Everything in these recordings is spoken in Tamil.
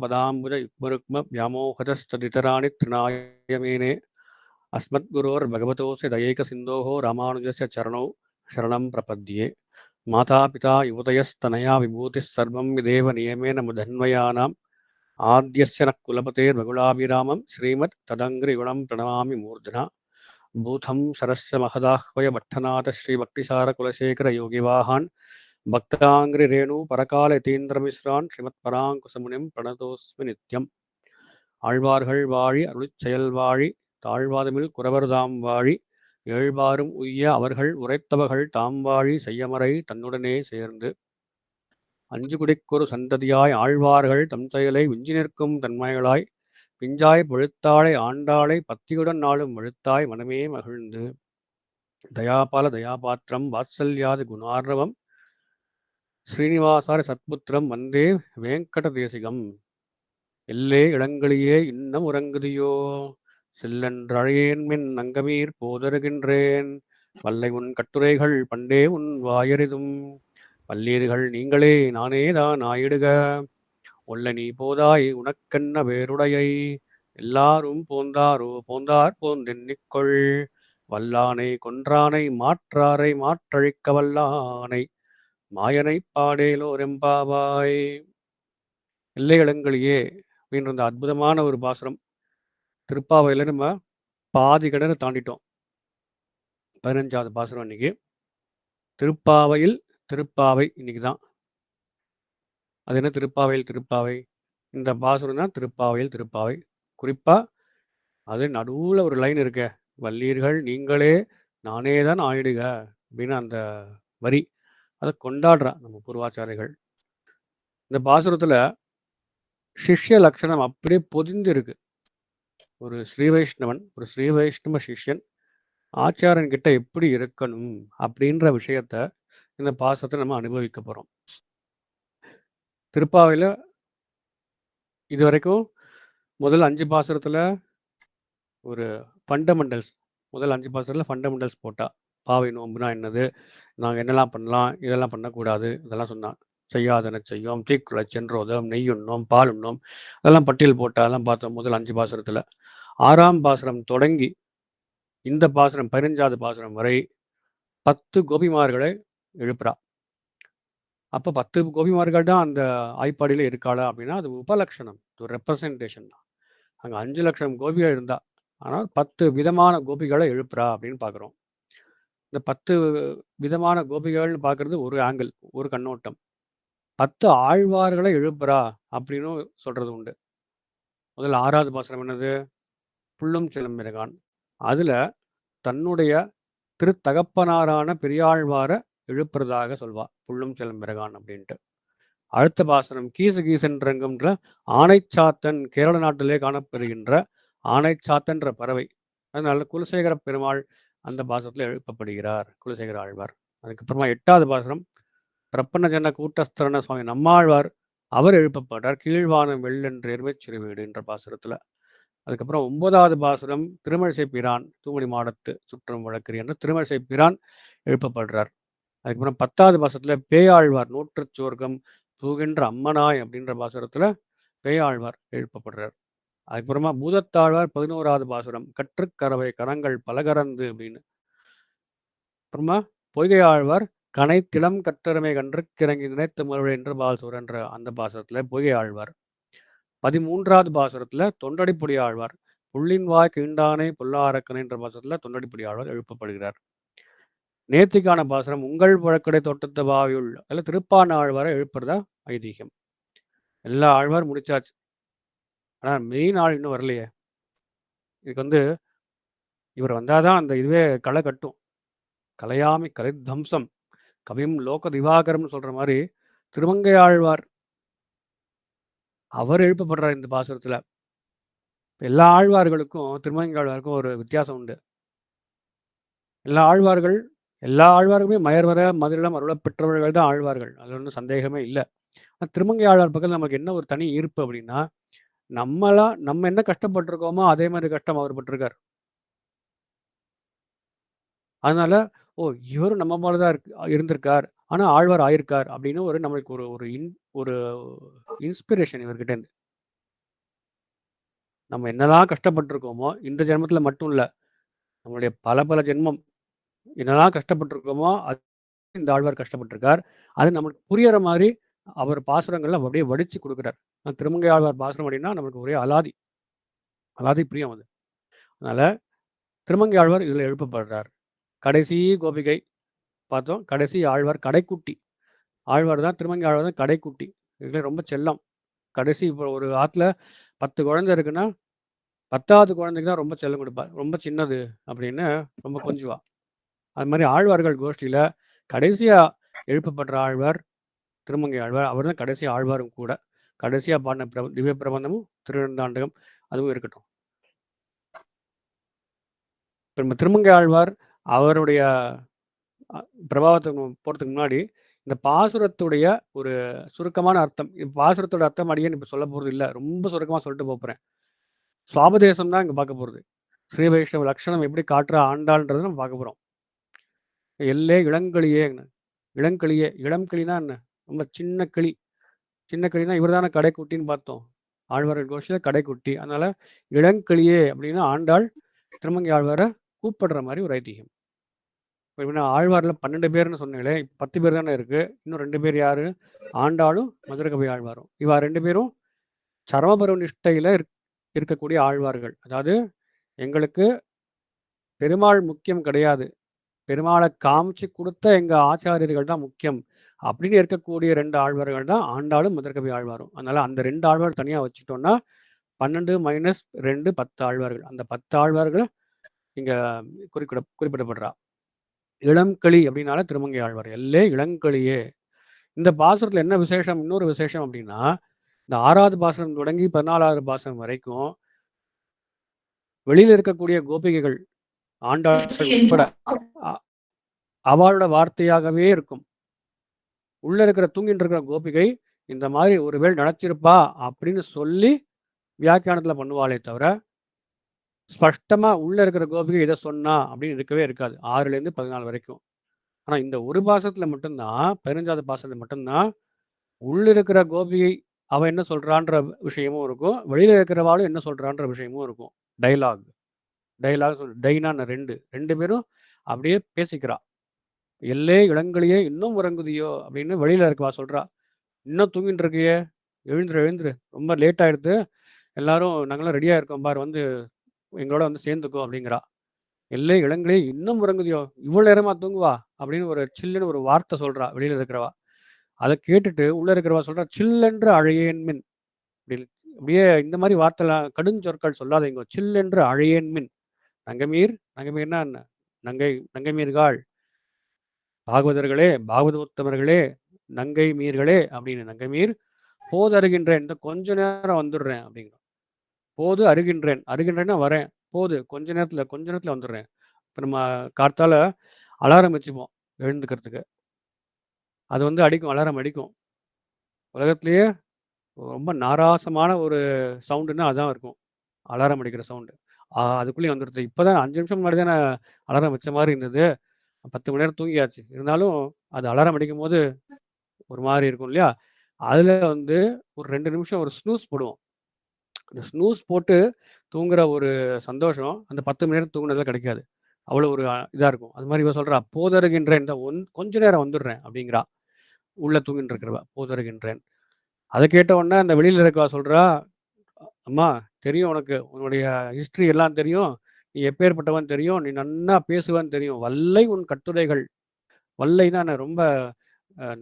பதாம்புஜ யுக்மருக்ம வியாமோகதஸ்ததிதராணி திருநாயமேனே अस्मद्गुरोर्भगवतोऽस्य दयैकसिन्धोः रामानुजस्य चरणौ शरणं प्रपद्ये मातापिता युवतयस्तनया विभूतिः सर्वं विदेव नियमेन मुदन्वयानाम् आद्यस्य नः कुलपतेर्वगुलाभिरामं श्रीमत् तदङ्घ्रिगुणं प्रणमामि मूर्धना भूतं शरस्य महदाह्वय भट्टनाथ श्रीभक्तिसारकुलशेखरयोगिवाहान् भक्ताङ्घ्रिरेणु परकालयतीन्द्रमिश्रान् श्रीमत्पराङ्कुशमुनिं प्रणतोऽस्मि नित्यम् ஆழ்வார்கள் வாழி அருளிச் செயல் வாழி தாழ்வாதமில் குறவர்தாம் வாழி ஏழ்வாரும் உய்ய அவர்கள் உரைத்தவர்கள் தாம் வாழி செய்யமறை தன்னுடனே சேர்ந்து அஞ்சு குடிக்கொரு சந்ததியாய் ஆழ்வார்கள் தம் செயலை விஞ்சி நிற்கும் தன்மைகளாய் பிஞ்சாய் பொழுத்தாளை ஆண்டாளை பத்தியுடன் நாளும் வழுத்தாய் மனமே மகிழ்ந்து தயாபால தயாபாத்திரம் வாத்சல்யாது குணார்ணவம் ஸ்ரீனிவாசார சத்புத்திரம் வந்தே வேங்கட தேசிகம் எல்லே இளங்களியே இன்னம் உறங்குதியோ செல்லன்றழையேன்மின் நங்கமீர் போதருகின்றேன் வல்லை உன் கட்டுரைகள் பண்டே உன் வாயறிதும் வல்லீர்கள் நீங்களே நானேதான் ஆயிடுக ஒல்ல நீ போதாய் உனக்கென்ன வேறுடையை எல்லாரும் போந்தாரோ போந்தார் போந்தென்னிக்கொள் வல்லானை கொன்றானை மாற்றாரை மாற்றழிக்க வல்லானை மாயனை பாடேலோரெம்பாவாய். எல்லை இளங்களியே அப்படின்ற அந்த அற்புதமான ஒரு பாசுரம் திருப்பாவையில் நம்ம பாதி கடனை தாண்டிட்டோம். 15வது பாசுரம் இன்னைக்கு. திருப்பாவையில் திருப்பாவை இன்னைக்கு தான். அது என்ன திருப்பாவையில் திருப்பாவை? இந்த பாசுரம் தான் திருப்பாவையில் திருப்பாவை. குறிப்பாக அது நடுவில் ஒரு லைன் இருக்க, வல்லீர்கள் நீங்களே நானே தான் ஆயிடுக அப்படின்னு அந்த வரி அதை கொண்டாடுறா நம்ம பூர்வாச்சாரிகள். இந்த பாசுரத்தில் சிஷ்ய லட்சணம் அப்படியே பொதிந்து இருக்கு. ஒரு ஸ்ரீ வைஷ்ணவன், ஒரு ஸ்ரீ வைஷ்ணவ சிஷ்யன் ஆச்சாரன் கிட்ட எப்படி இருக்கணும் அப்படின்ற விஷயத்த இந்த பாசத்தை நம்ம அனுபவிக்க போறோம். திருப்பாவையில் இது வரைக்கும் முதல் 5 பாசுரத்தில் ஒரு ஃபண்டமெண்டல்ஸ், முதல் 5 பாசுரத்தில் ஃபண்டமெண்டல்ஸ் போட்டா, பாவை நோம்புனா என்னது, நாங்கள் என்னெல்லாம் பண்ணலாம், இதெல்லாம் பண்ணக்கூடாது, இதெல்லாம் சொன்னான். செய்யாதன செய்யோம், தீக்குளை சென்றோதம், நெய்யுண்ணோம், பால் உண்ணோம், அதெல்லாம் பட்டியல் போட்டா அதெல்லாம் பார்த்தோம் முதல் 5 பாசுரத்தில். 6ஆம் பாசுரம் தொடங்கி இந்த பாசுரம் 15வது பாசுரம் வரை 10 கோபிமார்களை எழுப்புறா. அப்போ 10 கோபிமார்கள் தான் அந்த ஆய்ப்பாடியில் இருக்காளா அப்படின்னா அது உபலட்சணம், ஒரு ரெப்ரசன்டேஷன் தான். அங்கே 5 லட்சம் கோபிகள் இருந்தா, ஆனால் 10 விதமான கோபிகளை எழுப்புறா அப்படின்னு பார்க்குறோம். இந்த 10 விதமான கோபிகள்னு பார்க்குறது ஒரு ஆங்கிள், ஒரு கண்ணோட்டம். 10 ஆழ்வார்களை எழுப்புறா அப்படின்னு சொல்கிறது உண்டு. முதல்ல 6வது பாசுரம் என்னது, புள்ளும் சிலம்பினகான். அதில் தன்னுடைய திருத்தகப்பனாரான பெரியாழ்வாரை எழுப்புறதாக சொல்வா, புள்ளும் சிலம்பினகான் அப்படின்ட்டு. அடுத்த பாசனம் கீசு கீசென்றங்குன்ற ஆனைச்சாத்தன், கேரள நாட்டிலே காணப்படுகின்ற ஆனைச்சாத்தன்ற பறவை. அதனால குலசேகர பெருமாள் அந்த பாசத்தில் எழுப்பப்படுகிறார், குலசேகர ஆழ்வார். அதுக்கப்புறமா 8வது பாசனம் பிரப்பன்ன ஜன கூட்டஸ்தரண சுவாமி நம்மாழ்வார், அவர் எழுப்பப்பட்டார் கீழ்வானம் வெள்ளென்று எருமைச் சிறுவீடு என்ற பாசுரத்தில். அதுக்கப்புறம் 9வது பாசுரம் திருமழிசை பிரான், தூமணி மாடத்து சுற்றம் வழக்கறி என்ற திருமழிசை பிரான் எழுப்பப்படுறார். அதுக்கப்புறம் 10வது பாசத்தில் பேயாழ்வார் நூற்றுச்சோர்க்கம் தூகின்ற அம்மனாய் அப்படின்ற பாசுரத்தில் பேயாழ்வார் எழுப்பப்படுறார். அதுக்கப்புறமா பூதத்தாழ்வார் 11வது பாசுரம் கற்றுக்கரவை கரங்கள் பலகரந்து அப்படின்னு. அப்புறமா பொய்கை ஆழ்வார் கனைத்திலம் கற்றருமை கன்று கிறங்கி நினைத்து முறை என்று பால்சூர் என்ற அந்த பாசுரத்தில் பொய்கை ஆழ்வார். 13வது பாசுரத்தில் தொண்டடிப்புடி ஆழ்வார் புள்ளின் வாய் கீண்டானை புல்லாரக்கனை என்ற பாசுரத்தில் தொண்டடிப்புடி ஆழ்வார் எழுப்பப்படுகிறார். நேர்த்திக்கான பாசுரம் உங்கள் புழக்கடை தோட்டத்து பாவியுள், அதில் திருப்பான ஆழ்வாரை எழுப்புறதா ஐதீகம். எல்லா ஆழ்வார் முடிச்சாச்சு, ஆனால் மெயின் ஆள் இன்னும் வரலையே. இதுக்கு இவர் வந்தாதான் அந்த இதுவே களை கட்டும். கலையாமி கலை தம்சம் கவியும் லோக திவாகரம்னு சொல்ற மாதிரி திருமங்கை ஆழ்வார் அவர் எழுப்பப்படுறார் இந்த பாசுரத்துல. எல்லா ஆழ்வார்களுக்கும் திருமங்கை ஆழ்வாருக்கும் ஒரு வித்தியாசம் உண்டு. எல்லா ஆழ்வார்களுமே மயர்வர மதுரிடம் அருள பெற்றவர்கள் தான் ஆழ்வார்கள், அது ஒன்றும் சந்தேகமே இல்லை. திருமங்கை ஆழ்வார் பக்கத்தில் நமக்கு என்ன ஒரு தனி ஈர்ப்பு அப்படின்னா, நம்ம என்ன கஷ்டப்பட்டிருக்கோமோ அதே மாதிரி கஷ்டம் அவர் பட்டிருக்கார். அதனால இவரும் நம்ம போலதான் இருந்திருக்கார், ஆனா ஆழ்வார் ஆயிருக்கார் அப்படின்னு நம்மளுக்கு ஒரு இன்ஸ்பிரேஷன் இவர்கிட்ட இருந்து. நம்ம என்னதான் கஷ்டப்பட்டுருக்கோமோ, இந்த ஜென்மத்தில மட்டும் இல்ல, நம்மளுடைய பல பல ஜென்மம் என்னதான் கஷ்டப்பட்டுருக்கோமோ, அது இந்த ஆழ்வார் கஷ்டப்பட்டுருக்கார். அது நமக்கு புரியற மாரி அவர் பாசுரங்கள்ல அப்படியே வடிச்சு குடுக்குறார். திருமங்கை ஆழ்வார் பாசுரம் அப்படின்னா நமக்கு ஒரே அலாதி, அலாதி பிரியம் அது. அதனால திருமங்கை ஆழ்வார் இதில எழுப்பப்படுறார். கடைசி கோபிகை பார்த்தோம். கடைசி ஆழ்வார் கடைக்குட்டி. ஆழ்வார் தான் திருமங்கை ஆழ்வார் தான் கடைக்குட்டி. இதுல ரொம்ப செல்லம். கடைசி இப்போ ஒரு ஆத்துல 10 குழந்தை இருக்குன்னா, 10வது குழந்தைக்கு தான் ரொம்ப செல்லம் குடுப்பார். ரொம்ப சின்னது அப்படின்னு ரொம்ப கொஞ்சுவா. அது மாரி ஆழ்வார்கள் கோஷ்டியில கடைசியா எழுப்பப்படுற ஆழ்வார் திருமங்கை ஆழ்வார். அவர் தான் கடைசி ஆழ்வாரும் கூட. கடைசியா பாடின திவ்ய பிரபந்தமும் திருநெடுந்தாண்டகம் அதுவும் இருக்கட்டும். இப்ப நம்ம திருமங்கை ஆழ்வார் அவருடைய பிரபாவத்துக்கு போறதுக்கு முன்னாடி, இந்த பாசுரத்துடைய ஒரு சுருக்கமான அர்த்தம். பாசுரத்தோட அர்த்தம் அடியேன் இப்ப சொல்லப் போறது இல்ல. ரொம்ப சுருக்கமா சொல்லிட்டு போப்போறேன். சுவாபதேசம் தான் இங்க பார்க்க போறது. ஸ்ரீ வைஷ்ணவ லட்சணம் எப்படி காட்டுறா ஆண்டாள்ன்றத நம்ம பார்க்க போறோம். எல்லே இளங்கிளியே இளங்கிளியே இளம் கிளினா என்ன? ரொம்ப சின்ன கிளி. சின்ன கிளினா இவர் தானே கடைக்குட்டின்னு பார்த்தோம். ஆழ்வார்கள் கோஷ்டியில கடைக்குட்டி. அதனால இளங்கிளியே அப்படின்னா ஆண்டாள் திருமங்கை ஆழ்வார கூப்பிடுற மாரி ஒரு ஐதீகம். இப்ப ஆழ்வார்ல 12 பேர்ன்னு சொன்னீங்களே, 10 பேர் தானே இருக்கு. இன்னும் 2 பேர் யாரு? ஆண்டாளும், மதுரகவி ஆழ்வாரும். இவா 2 பேரும் சரமபர நிஷ்டையில இருக்கக்கூடிய ஆழ்வார்கள். அதாவது எங்களுக்கு பெருமாள் முக்கியம் கிடையாது. பெருமாளை காமிச்சு குடுத்த எங்க ஆச்சாரியர்கள் தான் முக்கியம். அப்படின்னு இருக்கக்கூடிய 2 ஆழ்வார்கள் தான் ஆண்டாளும், மதுரகவி ஆழ்வாரும். அதனால அந்த 2 ஆழ்வார் தனியா வச்சுட்டோம்னா, 12 மைனஸ் 2 10 ஆழ்வார்கள். அந்த 10 ஆழ்வார்கள் இங்க குறிப்பிடப்படுறா. இளம்களி அப்படின்னால திருமங்கை ஆழ்வார். எல்லே இளங்களியே. இந்த பாசுரத்துல என்ன விசேஷம்? இன்னொரு விசேஷம் அப்படின்னா, இந்த 6வது பாசுரம் தொடங்கி 14வது பாசுரம் வரைக்கும் வெளியில இருக்கக்கூடிய கோபிகைகள், ஆண்டாள் உட்பட அவளோட வார்த்தையாகவே இருக்கும். உள்ள இருக்கிற தூங்கிட்டு இருக்கிற கோபிகை இந்த மாதிரி ஒருவேளை நினைச்சிருப்பா அப்படின்னு சொல்லி வியாக்கியானத்துல பண்ணுவாளே தவிர, ஸ்பஷ்டமா உள்ள இருக்கிற கோபிகை இதை சொன்னா அப்படின்னு இருக்கவே இருக்காது. 6லேருந்து 14 வரைக்கும். ஆனா இந்த ஒரு பாசத்துல மட்டும்தான், 15வது பாசத்துல மட்டும்தான் உள்ள இருக்கிற கோபிகை அவ என்ன சொல்றான்ற விஷயமும் இருக்கும். வெளியில இருக்கிறவாளும் என்ன சொல்றான்ற விஷயமும் இருக்கும். டயலாக். டயலாக் டைனா 2 பேரும் அப்படியே பேசிக்கிறா. எல்லே இளங்கலியே இன்னும் உறங்குதியோ அப்படின்னு வெளியில இருக்கவா சொல்றா. இன்னும் தூங்கிட்டு இருக்கியே, எழுந்துரு எழுந்துரு, ரொம்ப லேட் ஆயிடுது, எல்லாரும் நாங்களாம் ரெடியா இருக்கோம் பார், வந்து எங்களோட வந்து சேர்ந்துக்கோ அப்படிங்கிறா. எல்லே இளங்கலியே இன்னும் உறங்குதியோ, இவ்வளவு நேரமா தூங்குவா அப்படின்னு ஒரு சில்லுன்னு ஒரு வார்த்தை சொல்றா வெளியில இருக்கிறவா. அதை கேட்டுட்டு உள்ள இருக்கிறவா சொல்றா, சில்லென்று அழையேன் மின். அப்படியே இந்த மாதிரி வார்த்தைலாம் கடுஞ்சொற்கள் சொல்லாதீங்க. சில்லென்று அழையேன் மின். நங்கமீர், நங்கமீர்னா என்ன? நங்கை நங்கை மீர்காள், பாகவதர்களே, பாகவத உத்தமர்களே, நங்கை மீர்களே அப்படின்னு. நங்கமீர் போது அருகின்றேன், இந்த கொஞ்ச நேரம் வந்துடுறேன் அப்படிங்கிறோம். போது அருகின்றேன், அருகின்றேன்னா வரேன், போது கொஞ்ச நேரத்துல வந்துடுறேன். இப்போ நம்ம கார்த்தால அலாரம் வச்சுப்போம் எழுந்துக்கிறதுக்கு. அது வந்து அடிக்கும், அலாரம் அடிக்கும். உலகத்திலேயே ரொம்ப நாராசமான ஒரு சவுண்டுன்னா அதான் இருக்கும், அலாரம் அடிக்கிற சவுண்டு. அதுக்குள்ளேயே வந்துடுது. இப்போ தான் 5 நிமிஷம் முன்னாடி தானே அலாரம் வச்ச மாதிரி இருந்தது. 10 மணி நேரம் தூங்கியாச்சு. இருந்தாலும் அது அலாரம் அடிக்கும்போது ஒரு மாதிரி இருக்கும் இல்லையா? அதில் வந்து ஒரு 2 நிமிஷம் ஒரு ஸ்னூஸ் போடுவோம். அந்த ஸ்னூஸ் போட்டு தூங்குற ஒரு சந்தோஷம் அந்த 10 மணி நேரம் தூங்குனதுல கிடைக்காது. அவ்வளோ ஒரு இதாக இருக்கும். அது மாதிரி இவ சொல்கிறா, போதருகின்றேன், இந்த கொஞ்ச நேரம் வந்துடுறேன் அப்படிங்கிறா. உள்ள தூங்கிட்டு இருக்கிறவ போதருகின்றேன். அதை கேட்ட உடனே அந்த வெளியில் இருக்கவா சொல்கிறா, அம்மா தெரியும், உனக்கு உன்னுடைய ஹிஸ்ட்ரி எல்லாம் தெரியும், நீ எப்பேற்பட்டவன் தெரியும், நீ நன்னா பேசுவான்னு தெரியும், வல்லை உன் கட்டுரைகள். வல்லைன்னா ரொம்ப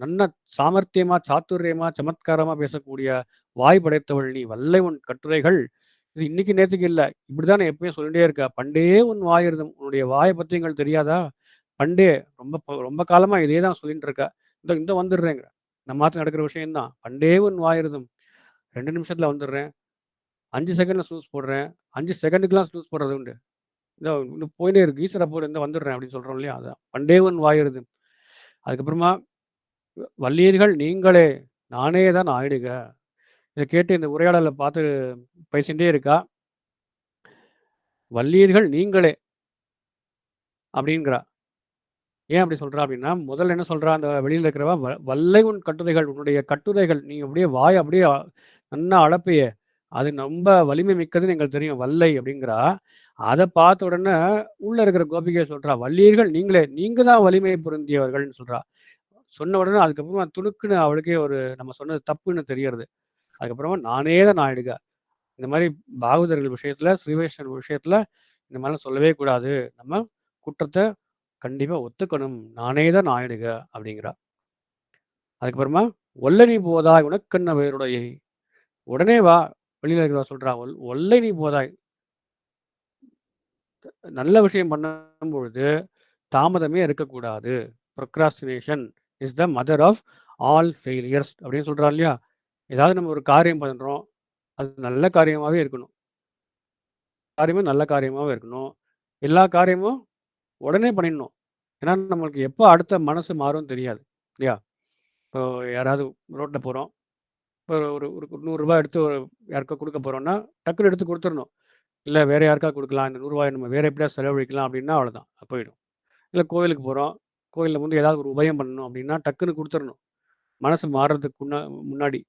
நன்ன சாமர்த்தியமா, சாத்துரியமா, சமத்காரமா பேசக்கூடிய வாய் படைத்தவள் நீ. வல்லை உன் கட்டுரைகள். இது இன்னைக்கு நேற்றுக்கு இல்லை, இப்படிதான் எப்பயும் சொல்லிட்டே இருக்க. பண்டே உன் வாயிருதும், உன்னுடைய வாயை பற்றி எங்களுக்கு தெரியாதா? பண்டே ரொம்ப ரொம்ப காலமா இதே தான் சொல்லிட்டு இருக்க. இந்த இந்த வந்துடுறேங்க, நம்ம மாற்றம் நடக்கிற விஷயம்தான். பண்டே உன் வாயிருதும், 2 நிமிஷத்துல வந்துடுறேன், 5 செகண்ட்ல ஸ்னூஸ் போடுறேன், 5 செகண்டுக்கெல்லாம் ஸ்னூஸ் போடுறது உண்டு. இந்த இன்னும் போயிட்டே இருக்கு, ஈஸ்வர போடு, இந்த வந்துடுறேன் அப்படின்னு சொல்றோம் இல்லையா? அதான் பண்டே உன் வாயிருது. அதுக்கப்புறமா வல்லீர்கள் நீங்களே, நானே தான் ஆயிடுக. இதை கேட்டு இந்த உரையாடலை பார்த்து பேசிகிட்டே இருக்கா. வல்லீர்கள் நீங்களே அப்படிங்கிறா. ஏன் அப்படி சொல்றா அப்படின்னா, முதல்ல என்ன சொல்றா அந்த வெளியில் இருக்கிறவா, வல்லை உன் கட்டுரைகள், உன்னுடைய கட்டுரைகள், நீ அப்படியே வாய் அப்படியே நன்னா அளப்பையே, அது ரொம்ப வலிமை மிக்கதுன்னு எங்களுக்கு தெரியும். வல்லை அப்படிங்கிறா. அத பார்த்த உடனே உள்ள இருக்கிற கோபிகை சொல்றா, "வல்லீர்கள் நீங்களே, நீங்க தான் வலிமை பொருந்தியவர்கள்ன்னு" சொல்றா. சொன்ன உடனே அதுக்கப்புறமா துணுக்குன்னு அவளுக்கே ஒரு நம்ம சொன்னது தப்புன்னு தெரியறது. அதுக்கப்புறமா நானே தான் நாயுடுக. இந்த மாரி பாகவதர்கள் விஷயத்துல, ஸ்ரீ வைஷ்ணவ விஷயத்துல இந்த மாரிலாம் சொல்லவே கூடாது. நம்ம குற்றத்த கண்டிப்பா ஒத்துக்கணும். நானே தான் நாயுடுக அப்படிங்கிறா. அதுக்கப்புறமா "ஒல்லை நீ போதாய் உனக்கென்ன வேறுடையை" உடனே வா. வெளியில இருக்கிறவ சொல்றா, ஒல்லை நீ போதாய்." நல்ல விஷயம் பண்ணும்பொழுது தாமதமே இருக்கக்கூடாது. Procrastination is the mother of all failures அப்படின்னு சொல்றா இல்லையா? ஏதாவது நம்ம ஒரு காரியம் பண்றோம். அது நல்ல காரியமாவே இருக்கணும். காரியமும் நல்ல காரியமாவே இருக்கணும். எல்லா காரியமும் உடனே பண்ணிடணும். ஏன்னா நம்மளுக்கு எப்போ அடுத்த மனசு மாறும்னு தெரியாது. இல்லையா? இப்போ யாராவது ரோட்ல போறோம். ஒரு ஒரு ஒரு ரூ. 100 எடுத்து யாருக்கோ குடுக்க போறோம்னா, டக்குனு எடுத்து குடுத்துறணும். இல்ல வேற யாருக்காவது குடுக்கலாம். இந்த ரூ. 100 நம்ம வேற எப்படியாவது செலவழிக்கலாம் அப்படின்னா அவ்வளோதான். போயிடும். இல்ல கோயிலுக்கு போறோம். கோயில்ல வந்து ஏதாவது ஒரு உபயம் பண்ணணும் அப்படின்னா, டக்குனு குடுத்துறணும். மனசு மாறுறதுக்கு முன்னாடி.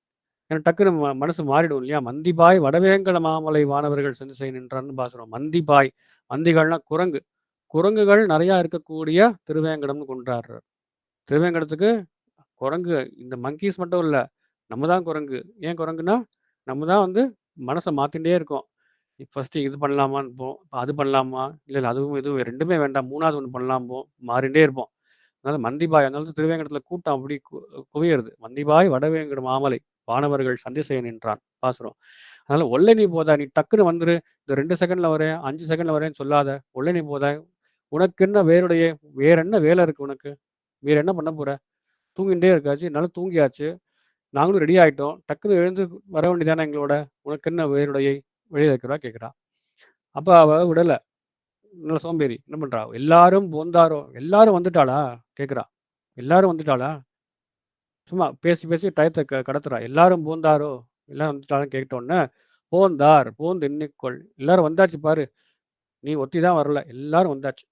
ஏன்னா டக்குனு மனசு மாறிடும் இல்லையா? "மந்திபாய் வடவேங்கட மாமலை வானவர்கள் சென்று செய் நின்றார்ன்னு" பாசுரம். மந்திபாய், மந்திகள்னா குரங்கு. குரங்குகள் நெறையா இருக்கக்கூடிய திருவேங்கடம்னு கொண்டாடுறார். திருவேங்கடத்துக்கு குரங்கு இந்த மங்கீஸ் மட்டும் இல்ல. நம்ம தான் குரங்கு. ஏன் குரங்குன்னா, நம்ம தான் வந்து மனச மாத்திண்டே இருக்கோம். ஃபர்ஸ்ட்டு இது பண்ணலாமான்போம். அது பண்ணலாமா? இல்ல, இல்ல அதுவும் இதுவும் 2மே வேண்டாம். 3வது ஒண்ணு பண்ணலாம்போம். மாறிண்டே இருப்போம். அதனால மந்திபாய் அதனால திருவேங்கடத்தில கூட்டம் அப்படி குவியறது. "மந்திபாய் வடவேங்கட மாமலை வானவர்கள் சந்தி செய்ய நின்றான்" பாசுரம். அதனால "ஒல்லை நீ போதாய், நீ டக்குனு வந்துரு. இந்த 2 செகண்ட்ல வரேன், 5 செகண்ட்ல வரேன்னு சொல்லாத. ஒல்லை நீ போதாய். உனக்கென்ன வேறுடைய வேற என்ன வேலை இருக்கு உனக்கு? வேற என்ன பண்ண போற? தூங்கிட்டே இருக்காச்சு. என்னால தூங்கியாச்சு. நாங்களும் ரெடி ஆயிட்டோம். டக்குனு எழுந்து வர வேண்டியதானே எங்களோட. உனக்கென்ன வேறுடையை?" வெளியில இருக்கிறவா கேட்கிறா. அப்ப அவ விடல. நல்ல சோம்பேறி. என்ன பண்றா? "எல்லாரும் போந்தாரோ" எல்லாரும் வந்துட்டாளா? கேட்கிறா. எல்லாரும் வந்துட்டாளா? சும்மா பேசி, பேசி டயத்த கடத்துறா. "எல்லாரும் போந்தாரோ" எல்லாரும் வந்துட்டாளான்னு கேட்டோன்னே, "போந்தார் போந்தெண்ணிக்கொள்" எல்லாரும் வந்தாச்சு பாரு. நீ ஒருத்தி தான் வரல. எல்லாரும் வந்தாச்சு.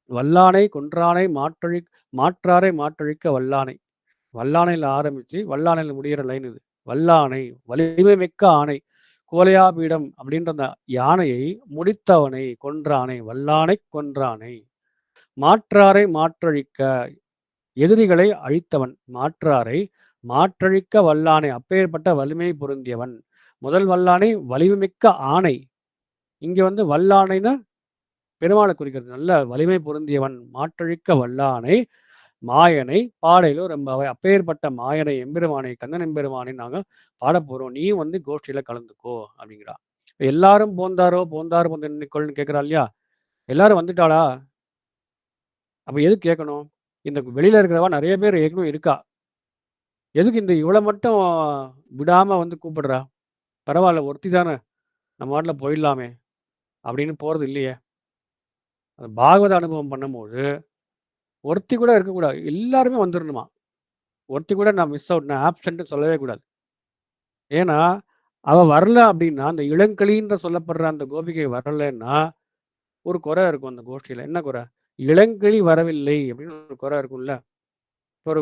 "வல்லானை கொன்றானை மாற்றாரை மாற்றழிக்க வல்லானை." வல்லானைல ஆரம்பிச்சு, வல்லானைல முடியிற லைன் இது. "வல்லானை வலிமை மிக்க ஆணை, குவலயாபீடம்" அப்படின்ற அந்த யானையை முடித்தவனை, கொன்றானை, வல்லானைக் கொன்றானை. மாற்றாரை மாற்றழிக்க, எதிரிகளை அழித்தவன். மாற்றாரை மாற்றழிக்க வல்லானை, அப்பேற்பட்ட வலிமை பொருந்தியவன். முதல் வல்லானை வலிமைமிக்க ஆணை. இங்க வந்து வல்லானைன்னா பெருமாளை குறிக்கிறது. நல்ல வலிமை பொருந்தியவன். மாற்றழிக்க வல்லானை, மாயனை பாடையிலோ ரொம்பவை. அப்பேற்பட்ட மாயனை எம்பெருமானை, கண்ணன் எம்பெருமானை நாங்க பாடப் போறோம். நீயும் வந்து கோஷ்டியில கலந்துக்கோ அப்படிங்கிறா. எல்லாரும் போந்தாரோ போந்தார் போந்தென்னிக்கொள்ன்னு கேட்கிறா இல்லையா? எல்லாரும் வந்துட்டாளா? அப்ப எதுக்கு கேட்கணும்? இந்த வெளியில இருக்கிறவ நெறைய பேர் ஏற்கனவே இருக்கா. எதுக்கு இந்த இவள மட்டும் விடாம வந்து கூப்பிடுறா? பரவால்ல ஒருத்தி தான, நம்ம பாட்டுல போயிடலாமே! அப்படின்னு போறது இல்லையே! அந்த பாகவத அனுபவம் பண்ணும்போது, ஒருத்தி கூட இருக்கக்கூடாது. எல்லாருமே வந்துரணுமா. ஒருத்தி கூட நான் மிஸ் அவுட், நான் ஆப்சென்ட்ன்னு சொல்லவே கூடாது. ஏன்னா, அவ வரல அப்படின்னா, அந்த இளங்கிளின்ற சொல்லப்படுற அந்த கோபிகை வரலன்னா, ஒரு குறை இருக்கும் அந்த கோஷ்டியில. என்ன குறை? இளங்கிளி வரவில்லை அப்படின்னு ஒரு குறை இருக்கும்ல. ஒரு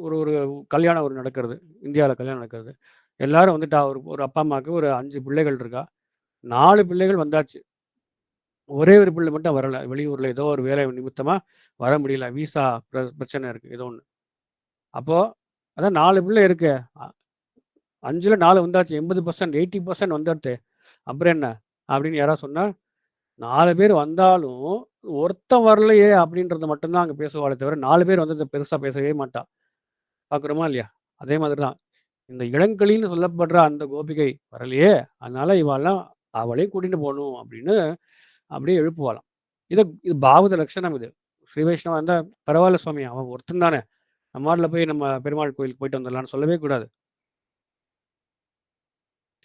ஒரு ஒரு கல்யாணம் ஒரு நடக்கிறது. இந்தியால கல்யாணம் நடக்கிறது. எல்லாரும் வந்துட்டா. ஒரு ஒரு அப்பா, அம்மாவுக்கு ஒரு 5 பிள்ளைகள் இருக்கா. 4 பிள்ளைகள் வந்தாச்சு. ஒரே ஒரு பிள்ளை மட்டும் வரல. வெளியூர்ல ஏதோ ஒரு வேலை நிமித்தமா வர முடியல. விசா பிரச்சனை இருக்கு. ஏதோ ஒண்ணு. அப்போ அதான் 4 பிள்ளை இருக்கு. 5ல 4 வந்தாச்சு. 80% 80% வந்துடுதே. அப்புறம் என்ன? அப்படின்னு யாராவது சொன்னா, 4 பேர் வந்தாலும், ஒருத்தன் வரலையே அப்படின்றத மட்டும் தான் அங்க பேசுவாளே தவிர, 4 பேர் வந்தத பெருசா பேசவே மாட்டா. பார்க்குறோமா இல்லையா? அதே மாதிரி தான். இந்த இளங்கிளின்னு சொல்லப்படுற அந்த கோபிகை வரலையே, அதனால இவாள்லாம் அவளையும் கூட்டிட்டு போணும் அப்படின்னு அப்படியே எழுப்புவாளாம். இது பாகவத லட்சணம் இது. ஸ்ரீ வைஷ்ணவா இருந்தா, "பரவால்ல சுவாமி, அவன் ஒருத்தன் தானே. நம்ம பாட்டுல போய் நம்ம பெருமாள் கோயிலுக்கு போயிட்டு வந்துடலாம்ன்னு" சொல்லவே கூடாது.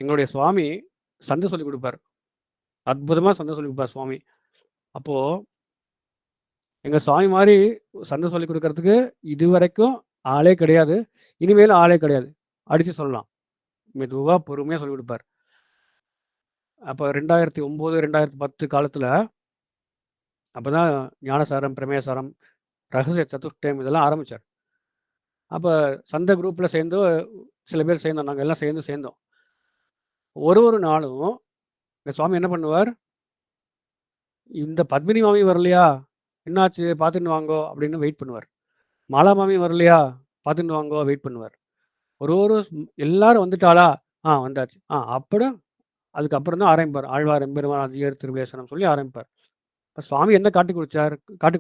எங்களுடைய சுவாமி சந்த சொல்லிக் குடுப்பார். அற்புதமா சந்த சொல்லிக் குடுப்பார் சுவாமி. அப்போ எங்க சாமி மாரி சந்த சொல்லிக் குடுக்கறதுக்கு இதுவரைக்கும் ஆளே கிடையாது. இனிமேலும் ஆளே கிடையாது. அடிச்சு சொல்லலாம். மெதுவா பொறுமையா சொல்லிக் குடுப்பார். அப்ப 2009, 2010 காலத்துல அப்பதான் ஞானசாரம், பிரமேயசாரம், ரகசிய சதுஷ்டயம் இதெல்லாம் ஆரம்பிச்சார். அப்ப சந்த குரூப்ல சேர்ந்து சில பேர் சேர்ந்தோம். நாங்க எல்லாம் சேர்ந்து சேர்ந்தோம். ஒரு நாளும் இந்த சுவாமி என்ன பண்ணுவார், இந்த பத்மினி மாமி வரலையா? என்னாச்சு பார்த்துன்னு வாங்கோ அப்படின்னு வெயிட் பண்ணுவார். மாலா மாமி வரலையா? பார்த்துன்னு வாங்கோ வெயிட் பண்ணுவார். எல்லாரும் வந்துட்டாளா? வந்தாச்சு. அப்புறம் அதுக்கப்புறம் தான் ஆரம்பிப்பார். ஆழ்வார் எம்பெருமான் அதியர் திருவேசனம் சொல்லி ஆரம்பிப்பார். இப்ப சுவாமி என்ன காட்டிக்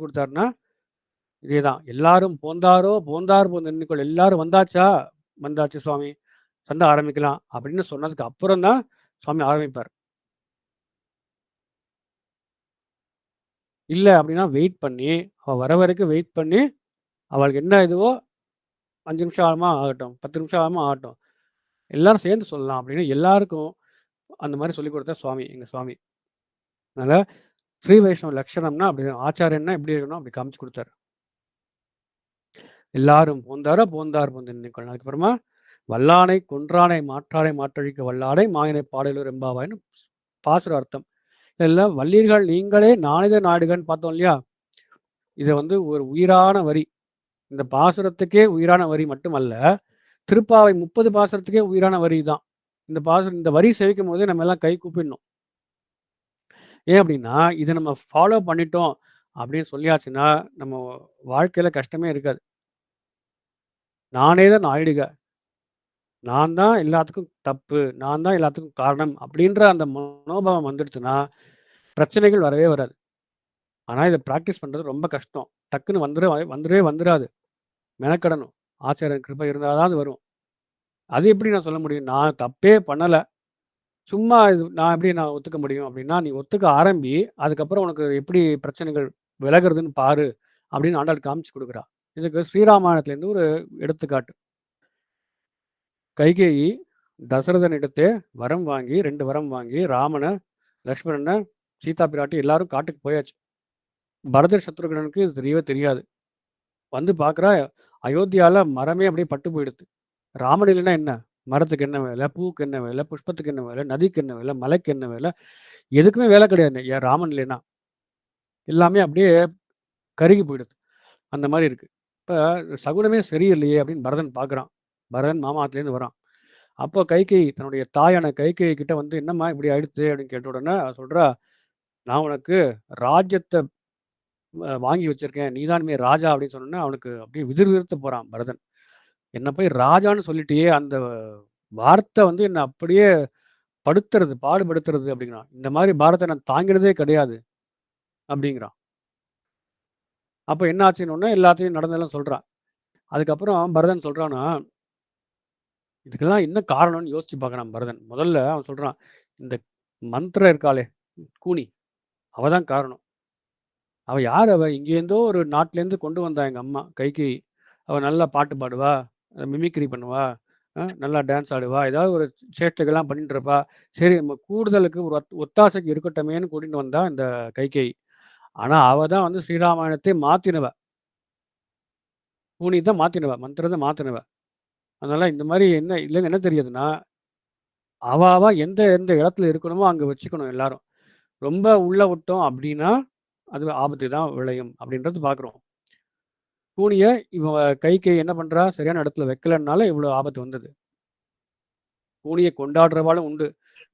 குடுத்தாருன்னா, இதேதான். எல்லாரும் போந்தாரோ போந்தார் போந்து எண்ணிக்கொள். எல்லாரும் வந்தாச்சா? வந்தாச்சு சுவாமி. சண்டை ஆரம்பிக்கலாம் அப்படின்னு சொன்னதுக்கு அப்புறம் தான் சுவாமி ஆரம்பிப்பார். இல்ல அப்படின்னா வெயிட் பண்ணி, அவ வர வரைக்கும் வெயிட் பண்ணி, அவளுக்கு என்ன இதுவோ 5 நிமிஷம் ஆகுமா ஆகட்டும், 10 நிமிஷம் ஆகுமா ஆகட்டும். எல்லாரும் சேர்ந்து சொல்லலாம் அப்படின்னு எல்லாருக்கும் அந்த மாரி சொல்லிக் குடுத்தார் சுவாமி, எங்க சுவாமி. அதனால ஸ்ரீ வைஷ்ணவ லட்சணம்னா அப்படி ஆச்சாரியன்னா எப்படி இருக்கணும் அப்படி காமிச்சு குடுத்தாரு. எல்லாரும் போந்தாரா போந்தார் போந்து எண்ணிக்கொள். அதுக்கப்புறமா வல்லானை கொன்றானை மாற்றானை மாற்றழிக்க வல்லானை மாயனை பாடலூர் எம்பாவாய்ன்னு பாசுர அர்த்தம். இதுல வல்லீர்கள் நீங்களே நானித நாடுகன்னு பார்த்தோம் இல்லையா? இத வந்து ஒரு உயிரான வரி. இந்த பாசுரத்துக்கே உயிரான வரி மட்டுமல்ல, திருப்பாவை 30 பாசுரத்துக்கே உயிரான வரி தான். இந்த வரி செவிக்கும்போதே நம்ம எல்லாம் கை கூப்பிடணும். ஏன் அப்படின்னா, இத நம்ம ஃபாலோ பண்ணிட்டோம் அப்படின்னு சொல்லியாச்சுன்னா, நம்ம வாழ்க்கையில கஷ்டமே இருக்காது. நானே தான் நாயுடுக. நான் தான் எல்லாத்துக்கும் தப்பு. நான் தான் எல்லாத்துக்கும் காரணம் அப்படின்ற அந்த மனோபாவம் வந்துடுச்சுன்னா, பிரச்சனைகள் வரவே வராது. ஆனா இத பிராக்டிஸ் பண்றது ரொம்ப கஷ்டம். டக்குன்னு வந்துரவே வந்துராது. மெனக்கெடணும். ஆச்சாரியர் கிருபை இருந்தா தான் அது வரும். அது எப்படி நான் சொல்ல முடியும்? நான் தப்பே பண்ணல. சும்மா நான் எப்படி ஒத்துக்க முடியும் அப்படின்னா, "நீ ஒத்துக்க ஆரம்பி. அதுக்கப்புறம் உனக்கு எப்படி பிரச்சனைகள் விலகுறதுன்னு பாரு" அப்படின்னு ஆண்டாள் காமிச்சு குடுக்குறா. இதுக்கு ஸ்ரீராமாயணத்திலேருந்து ஒரு எடுத்துக்காட்டு. கைகேயி தசரதனிடத்தே வரம் வாங்கி 2 வரம் வாங்கி ராமன, லட்சுமணன, சீதா பிராட்டி எல்லாரும் காட்டுக்கு போயாச்சு. பரதர், சத்ருகனனுக்கு இது தெரியவே தெரியாது. வந்து பார்க்குறா, அயோத்தியால மரமே அப்படியே பட்டு போயிடுது. ராமன் இல்லைன்னா என்ன? மரத்துக்கு என்ன வேலை? பூவுக்கு என்ன வேலை? புஷ்பத்துக்கு என்ன வேலை? நதிக்கு என்ன வேலை? மலைக்கு என்ன வேலை? எதுக்குமே வேலை கிடையாது. ஏன் ராமன் இல்லைன்னா. எல்லாமே அப்படியே கருகி போயிடுது. அந்த மாரி இருக்கு. இப்ப சகுனமே சரியில்லையே அப்படின்னு பரதன் பார்க்குறான். பரதன் மாமாத்துலேருந்து வரான். அப்போ கைகேயி தன்னுடைய தாயான கைகேயி கிட்ட வந்து, "என்னம்மா இப்படி ஆயிடுச்சு?" அப்படின்னு கேட்ட உடனே அவ சொல்றா, "நான் உனக்கு ராஜ்யத்த வாங்கி வச்சிருக்கேன். நீ தான் இனிமே ராஜா" அப்படின்னு சொன்னோனே, அவனுக்கு அப்படியே விதிர்விர்த்து போறான் பரதன். "என்ன போய் ராஜான்னு சொல்லிட்டியே, அந்த வார்த்தை வந்து என்ன அப்படியே பாடுபடுத்துறது" அப்படிங்கிறான். "இந்த மாரி பாரத்த நான் தாங்கினதே கிடையாது" அப்படிங்கிறான். அப்ப என்ன ஆச்சுன்னோனே, எல்லாத்தையும் நடந்ததெல்லாம் சொல்றான். அதுக்கப்புறம் பரதன் சொல்றானா, இதுக்கெல்லாம் என்ன காரணம்னு யோசிச்சு பார்க்குறான் பரதன். முதல்ல அவன் சொல்றான், "இந்த மந்த்ரா இருக்காளே, கூனி, அவ தான் காரணம். அவ யார் அவ? இங்கேருந்தோ ஒரு நாட்டிலேருந்து கொண்டு வந்தா எங்க அம்மா கைகேயி. அவ நல்லா பாட்டு பாடுவா, மிமிக்ரி பண்ணுவா, நல்லா டான்ஸ் ஆடுவா, ஏதாவது ஒரு சேட்டைகள்லாம் பண்ணிட்டு இருப்பா. சரி நம்ம கூடுதலுக்கு ஒரு ஒத்தாசைக்கு இருக்கட்டுமேன்னு கூட்டிட்டு வந்தா இந்த கைகேயி. ஆனா அவ தான் வந்து ஸ்ரீராமாயணத்தையே மாத்தினவ. கூனி தான் மாத்தினவ. மந்த்ரத மாத்தினவ. அதனால இந்த மாரி இதுலேருந்து என்ன தெரியுதுன்னா, அவ எந்த எந்த இடத்துல இருக்கணுமோ அங்க வச்சுக்கணும் எல்லாரும். ரொம்ப உள்ள விட்டோம் அப்டின்னா, அது ஆபத்து தான் விளையும் அப்டின்றது பார்க்குறோம். கூனிய இவ கைகேயி என்ன பண்றா? சரியான இடத்துல வைக்கலன்னால இவ்வளோ ஆபத்து வந்தது. கூனிய கொண்டாடுறவாளும் உண்டு.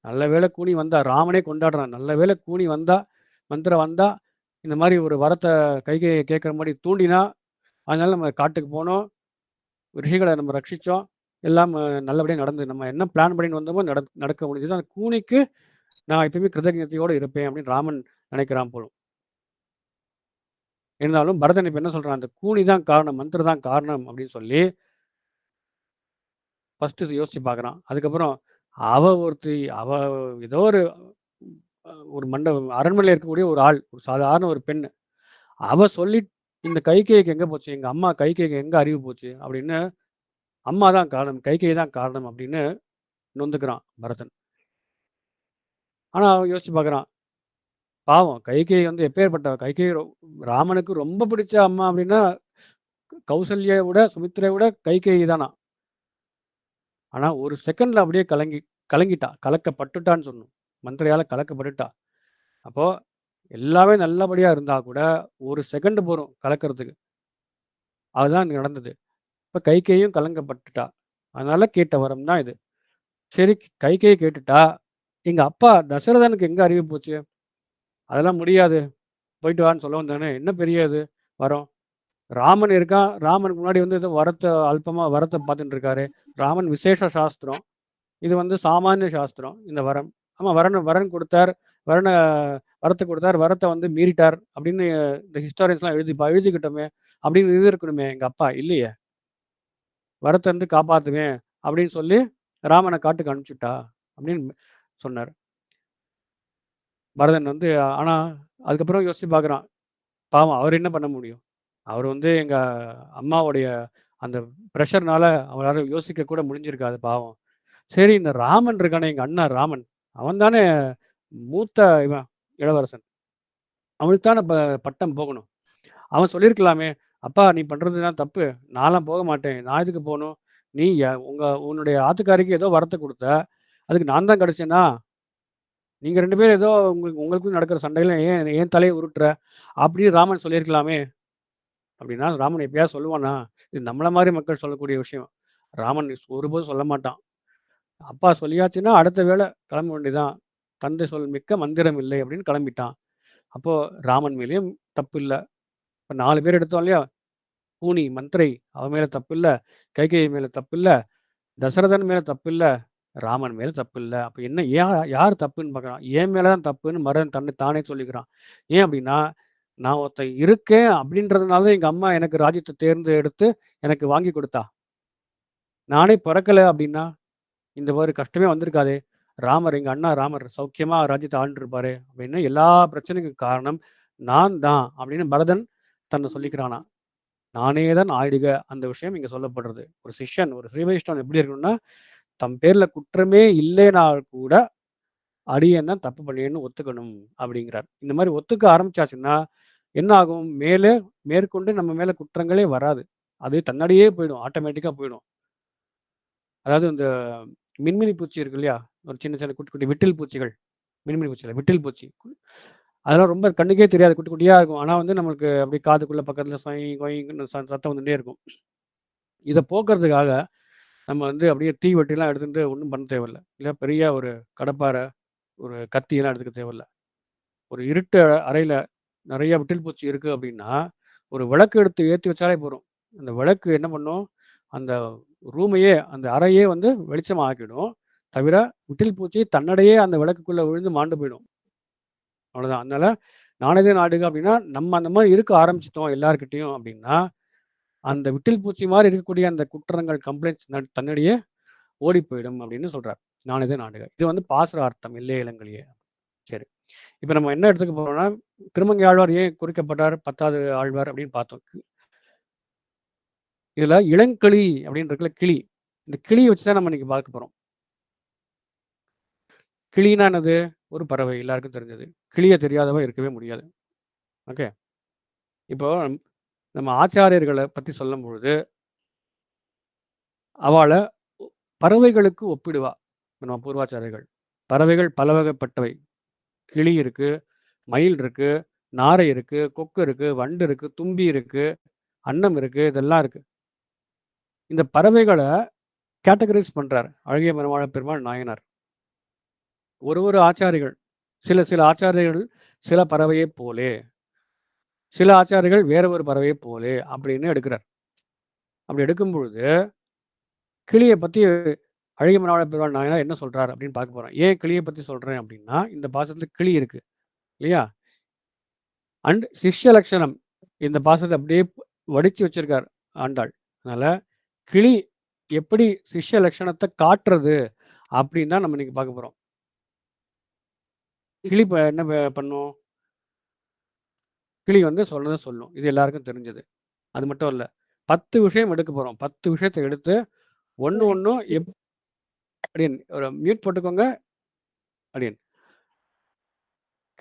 நல்ல வேளை கூனி வந்தா. ராமனே கொண்டாடுறான். நல்ல வேளை கூனி வந்தா, மந்திரம் வந்தா, இந்த மாரி ஒரு வரத்த கைகேயி கேட்கிற மாரி தூண்டினா, அதனால நம்ம காட்டுக்கு போனோம். ரிஷிகள நம்ம ரட்சிச்சோம். எல்லாம் நல்லபடியா நடந்தது. நம்ம என்ன பிளான் பண்ணிட்டு வந்தோமோ நடக்க முடிஞ்சது. அந்த கூனிக்கு நான் எப்பயுமே கிருதஞதையோட இருப்பேன் அப்படின்னு ராமன் நினைக்கிறான் போலும். இருந்தாலும் பரதன் இப்ப என்ன சொல்றான், அந்த கூனி தான் காரணம், மந்திரம் தான் காரணம் அப்படின்னு சொல்லி ஃபர்ஸ்ட்டு யோசிச்சு பார்க்குறான். அதுக்கப்புறம் அவ ஏதோ ஒரு அரண்மனையில இருக்கக்கூடிய ஒரு ஆள். ஒரு சாதாரண ஒரு பெண்ணு. அவ சொல்லி இந்த கைகேயிக்கு எங்க போச்சு? எங்க அம்மா கைகேயிக்கு எங்க அறிவு போச்சு? அப்படின்னு அம்மா தான் காரணம். கைகேயி தான் காரணம் அப்படின்னு நொந்துக்கிறான் பரதன். ஆனா அவன் யோசிச்சு பார்க்குறான். பாவம் கைகேயி வந்து எப்பேர்ப்பட்டவ? ராமனுக்கு ரொம்ப பிடிச்ச அம்மா அப்படின்னா, கௌசல்யாவ விட, சுமித்திரைய விட கைகேயி தானாம். ஆனா ஒரு செகண்ட்ல அப்படியே கலங்கிட்டா. கலக்கப்பட்டுட்டான்னு சொல்லணும். மந்திரையால கலக்கப்பட்டுட்டா. அப்போ எல்லாமே நல்லபடியா இருந்தா கூட, ஒரு செகண்ட் போரும் கலக்கறதுக்கு. அதுதான் இங்க நடந்தது. இப்ப கைகேயியும் கலங்கப்பட்டுட்டா. அதனால கேட்ட வரம் தான் இது. சரி கைகேயி கேட்டுட்டா, எங்க அப்பா தசரதனுக்கு எங்க அறிவு போச்சு? அதெல்லாம் முடியாது. போயிட்டு வான்னு சொல்ல வந்தானே. என்ன பெரிய இது வரம்? ராமன் இருக்கான். ராமனுக்கு முன்னாடி வந்து ஏதோ வரத்த அல்பமா வரத்த பார்த்துட்டு இருக்காரு. ராமன் விசேஷ சாஸ்திரம். இது வந்து சாமானிய சாஸ்திரம். இந்த வரம். ஆமா வரன் கொடுத்தார். வரன வரத்த கொடுத்தார். வரத்த வந்து மீறிட்டார். அப்படின்னு இந்த ஹிஸ்டாரியன்ஸ்லாம் எழுதிக்கிட்டோமே! அப்படின்னு எழுதியிருக்கணுமே எங்க அப்பா. இல்லையே! வரத்த வந்து காப்பாத்துவேன். அப்படின்னு சொல்லி ராமன காட்டுக்கு அனுப்பிச்சுட்டா. அப்படின்னு சொன்னார். பரதன் வந்து ஆனா, அதுக்கப்புறம் யோசிச்சு பார்க்குறான். பாவம் அவர் என்ன பண்ண முடியும்? அவர் வந்து எங்க அம்மாவுடைய அந்த பிரஷர்னால அவரால யோசிக்க கூட முடிஞ்சிருக்காது பாவம். சரி இந்த ராமன் இருக்கானே, எங்க அண்ணன் ராமன். அவன் தானே மூத்த இவன் இளவரசன். அவனுக்கு தானே பட்டம் போகணும். அவன் சொல்லியிருக்கலாமே, "அப்பா நீ பண்றதுதான் தப்பு. நான்லாம் போக மாட்டேன். நான் எதுக்கு போணும்? நீ உன்னுடைய ஆத்துக்காரிக்கு ஏதோ வரத்த குடுத்த. அதுக்கு நான் தான் கிடைச்சேனா? நீங்க 2 பேரும் ஏதோ உங்களுக்கும் நடக்கிற சண்டையில ஏன் என் தலைய உருட்டுற?" அப்படின்னு ராமன் சொல்லியிருக்கலாமே. அப்படின்னா ராமன் எப்பயாவது சொல்லுவானா? இது நம்மள மாரி மக்கள் சொல்லக்கூடிய விஷயம். ராமன் ஒருபோதும் சொல்ல மாட்டான். அப்பா சொல்லியாச்சுன்னா, அடுத்த வேள கிளம்ப வேண்டியதான். "தந்தை சொல் மிக்க மந்திரம் இல்லை" அப்படின்னு கிளம்பிட்டான். அப்போ ராமன் மேலயும் தப்பு இல்ல. இப்ப 4 பேர் எடுத்தோம் இல்லையா? கூனி, மந்த்ரை அவன் மேல தப்பில்ல. கைகேயி மேல தப்பில்ல. தசரதன் மேல தப்பில்ல. ராமன் மேல தப்பில்ல. அப்ப என்ன யார் தப்புன்னு பார்க்குறான். என் மேல தான் தப்புன்னு மறன் தன்னை தானே சொல்லிக்கிறான். ஏன் அப்படின்னா, நான் ஒருத்தன் இருக்கேன் அப்படின்றதுனால தான் எங்க அம்மா எனக்கு ராஜ்யத்த தேர்ந்தெடுத்து எனக்கு வாங்கி குடுத்தா. நானே பொறக்கல அப்படின்னா, இந்த ஒரு கஷ்டமே வந்திருக்காதே! ராமர் எங்க அண்ணா ராமர் சௌக்கியமா ராஜ்யத்த ஆண்டுருப்பாரே! அப்படின்னு எல்லா பிரச்சனைக்கும் காரணம் நான் தான் அப்படின்னு பரதன் தன்னை சொல்லிக்கிறானாம். நானே தான் ஆயிடுக அந்த விஷயம் இங்க சொல்லப்படுறது. ஒரு சிஷ்யன், ஒரு ஸ்ரீ வைஷ்ணவன் எப்படி இருக்கணும்னா, தம் பேர்ல குற்றமே இல்லைனால் கூட, அடியேன் தான் தப்பு பண்ணேன்னு ஒத்துக்கணும் அப்படிங்கிறார். இந்த மாரி ஒத்துக்க ஆரம்பிச்சாச்சுன்னா, என்ன ஆகும்? மேற்கொண்டு நம்ம மேல குற்றங்களே வராது. அது தன்னாடியே போயிடும். ஆட்டோமேட்டிக்கா போயிடும். அதாவது இந்த மின்மினி பூச்சி இருக்கு இல்லையா? ஒரு சின்ன சின்ன குட்டி குட்டி விட்டில் பூச்சிகள். மின்மினி பூச்சி இல்ல, விட்டில் பூச்சி. அதெல்லாம் ரொம்ப கண்ணுக்கே தெரியாது. குட்டி குட்டியா இருக்கும். ஆனா வந்து நம்மளுக்கு அப்படியே காதுக்குள்ள பக்கத்துல சொய் கொய்ன்னு சத்தம் வந்துட்டே இருக்கும். இத போக்குறதுக்காக நம்ம வந்து அப்படியே தீவெட்டிலாம் எடுத்துட்டு ஒண்ணும் பண்ண தேவையில்ல. இல்ல பெரிய ஒரு கடப்பார, ஒரு கத்தியெல்லாம் எடுத்துக்க தேவையில்ல. ஒரு இருட்டு அறையில நெறைய விட்டில் பூச்சி இருக்கு அப்படின்னா, ஒரு விளக்கு எடுத்து ஏத்தி வச்சாலே போதும். அந்த விளக்கு என்ன பண்ணும்? அந்த ரூமையே, அந்த அறையே வந்து வெளிச்சமா ஆக்கிடும். தவிர விட்டில் பூச்சி தன்னடையே அந்த விளக்குக்குள்ள விழுந்து மாண்டு போயிடும். அவ்வளோதான். அதனால நானேதே நாடுக அப்படின்னா, நம்ம அந்த மாரி இருக்க ஆரம்பிச்சுட்டோம் எல்லார்கிட்டயும் அப்படின்னா, அந்த விட்டில் பூச்சி மாரி இருக்கக்கூடிய அந்த குற்றங்கள், கம்ப்ளைண்ட்ஸ் தன்னிடையே ஓடி போயிடும் அப்படின்னு சொல்றார். நானேதே நாடுக. இது வந்து பாசுர அர்த்தம். இல்லையே இளங்கலியே. சரி. இப்ப நம்ம என்ன எடுத்துக்க போறோம்னா, திருமங்கை ஆழ்வார் ஏன் குறிக்கப்பட்டார்? 10வது ஆழ்வார் அப்படின்னு பார்த்தோம். இதுல இளங்கிளி அப்படின்னு இருக்குல்ல கிளி. இந்த கிளிய வச்சு தான் நம்ம இன்னைக்கு பார்க்க போறோம். கிளின்னா என்னது? ஒரு பறவை எல்லாருக்கும் தெரிஞ்சது. கிளிய தெரியாதவன் இருக்கவே முடியாது. ஓகே. இப்போ நம்ம ஆச்சாரியர்கள பத்தி சொல்லும்பொழுது, அவாள பறவைகளுக்கு ஒப்பிடுவா. நம்ம பூர்வாச்சாரியர்கள். பறவைகள் பல வகைப்பட்டவை. கிளி இருக்கு, மயில் இருக்கு, நாரை இருக்கு, கொக்கு இருக்கு, வண்டு இருக்கு, தும்பி இருக்கு, அன்னம் இருக்கு, இதெல்லாம் இருக்கு. இந்த பறவைகள கேட்டகரைஸ் பண்றார். அழகிய மணவாள பெருமாள் நாயனார். ஒரு ஆச்சாரிகள். சில ஆச்சாரியர்கள் சில பறவையைப் போலே, சில ஆச்சாரிகள் வேற ஒரு பறவையைப் போலே அப்படின்னு எடுக்கிறார். அப்படி எடுக்கும் பொழுது, கிளிய பத்தி அழகிய மணவாள பெருமாள் நாயனார் என்ன சொல்றார் அப்படின்னு பார்க்க போறோம். ஏன் கிளிய பத்தி சொல்றேன் அப்படின்னா, இந்த பாசுரத்துல கிளி இருக்கு இல்லையா? அண்ட் சிஷ்ய லட்சணம் இந்த பாசுரத்த அப்படியே வடிச்சு வச்சிருக்கார் ஆண்டாள். அதனால கிளி எப்படி சிஷ்ய லட்சணத்த காட்டுறது அப்படின்னு தான் நம்ம இன்னைக்கு பார்க்க போறோம். கிளி என்ன பண்ணும்? கிளி வந்து சொல்றத சொல்லும். இது எல்லாருக்கும் தெரிஞ்சது. அது மட்டும் இல்ல. 10 விஷயம் எடுக்க போறோம். 10 விஷயத்த எடுத்து ஒண்ணும் அப்படின்னு ஒரு மியூட் போட்டுக்கோங்க. அப்படின்னு.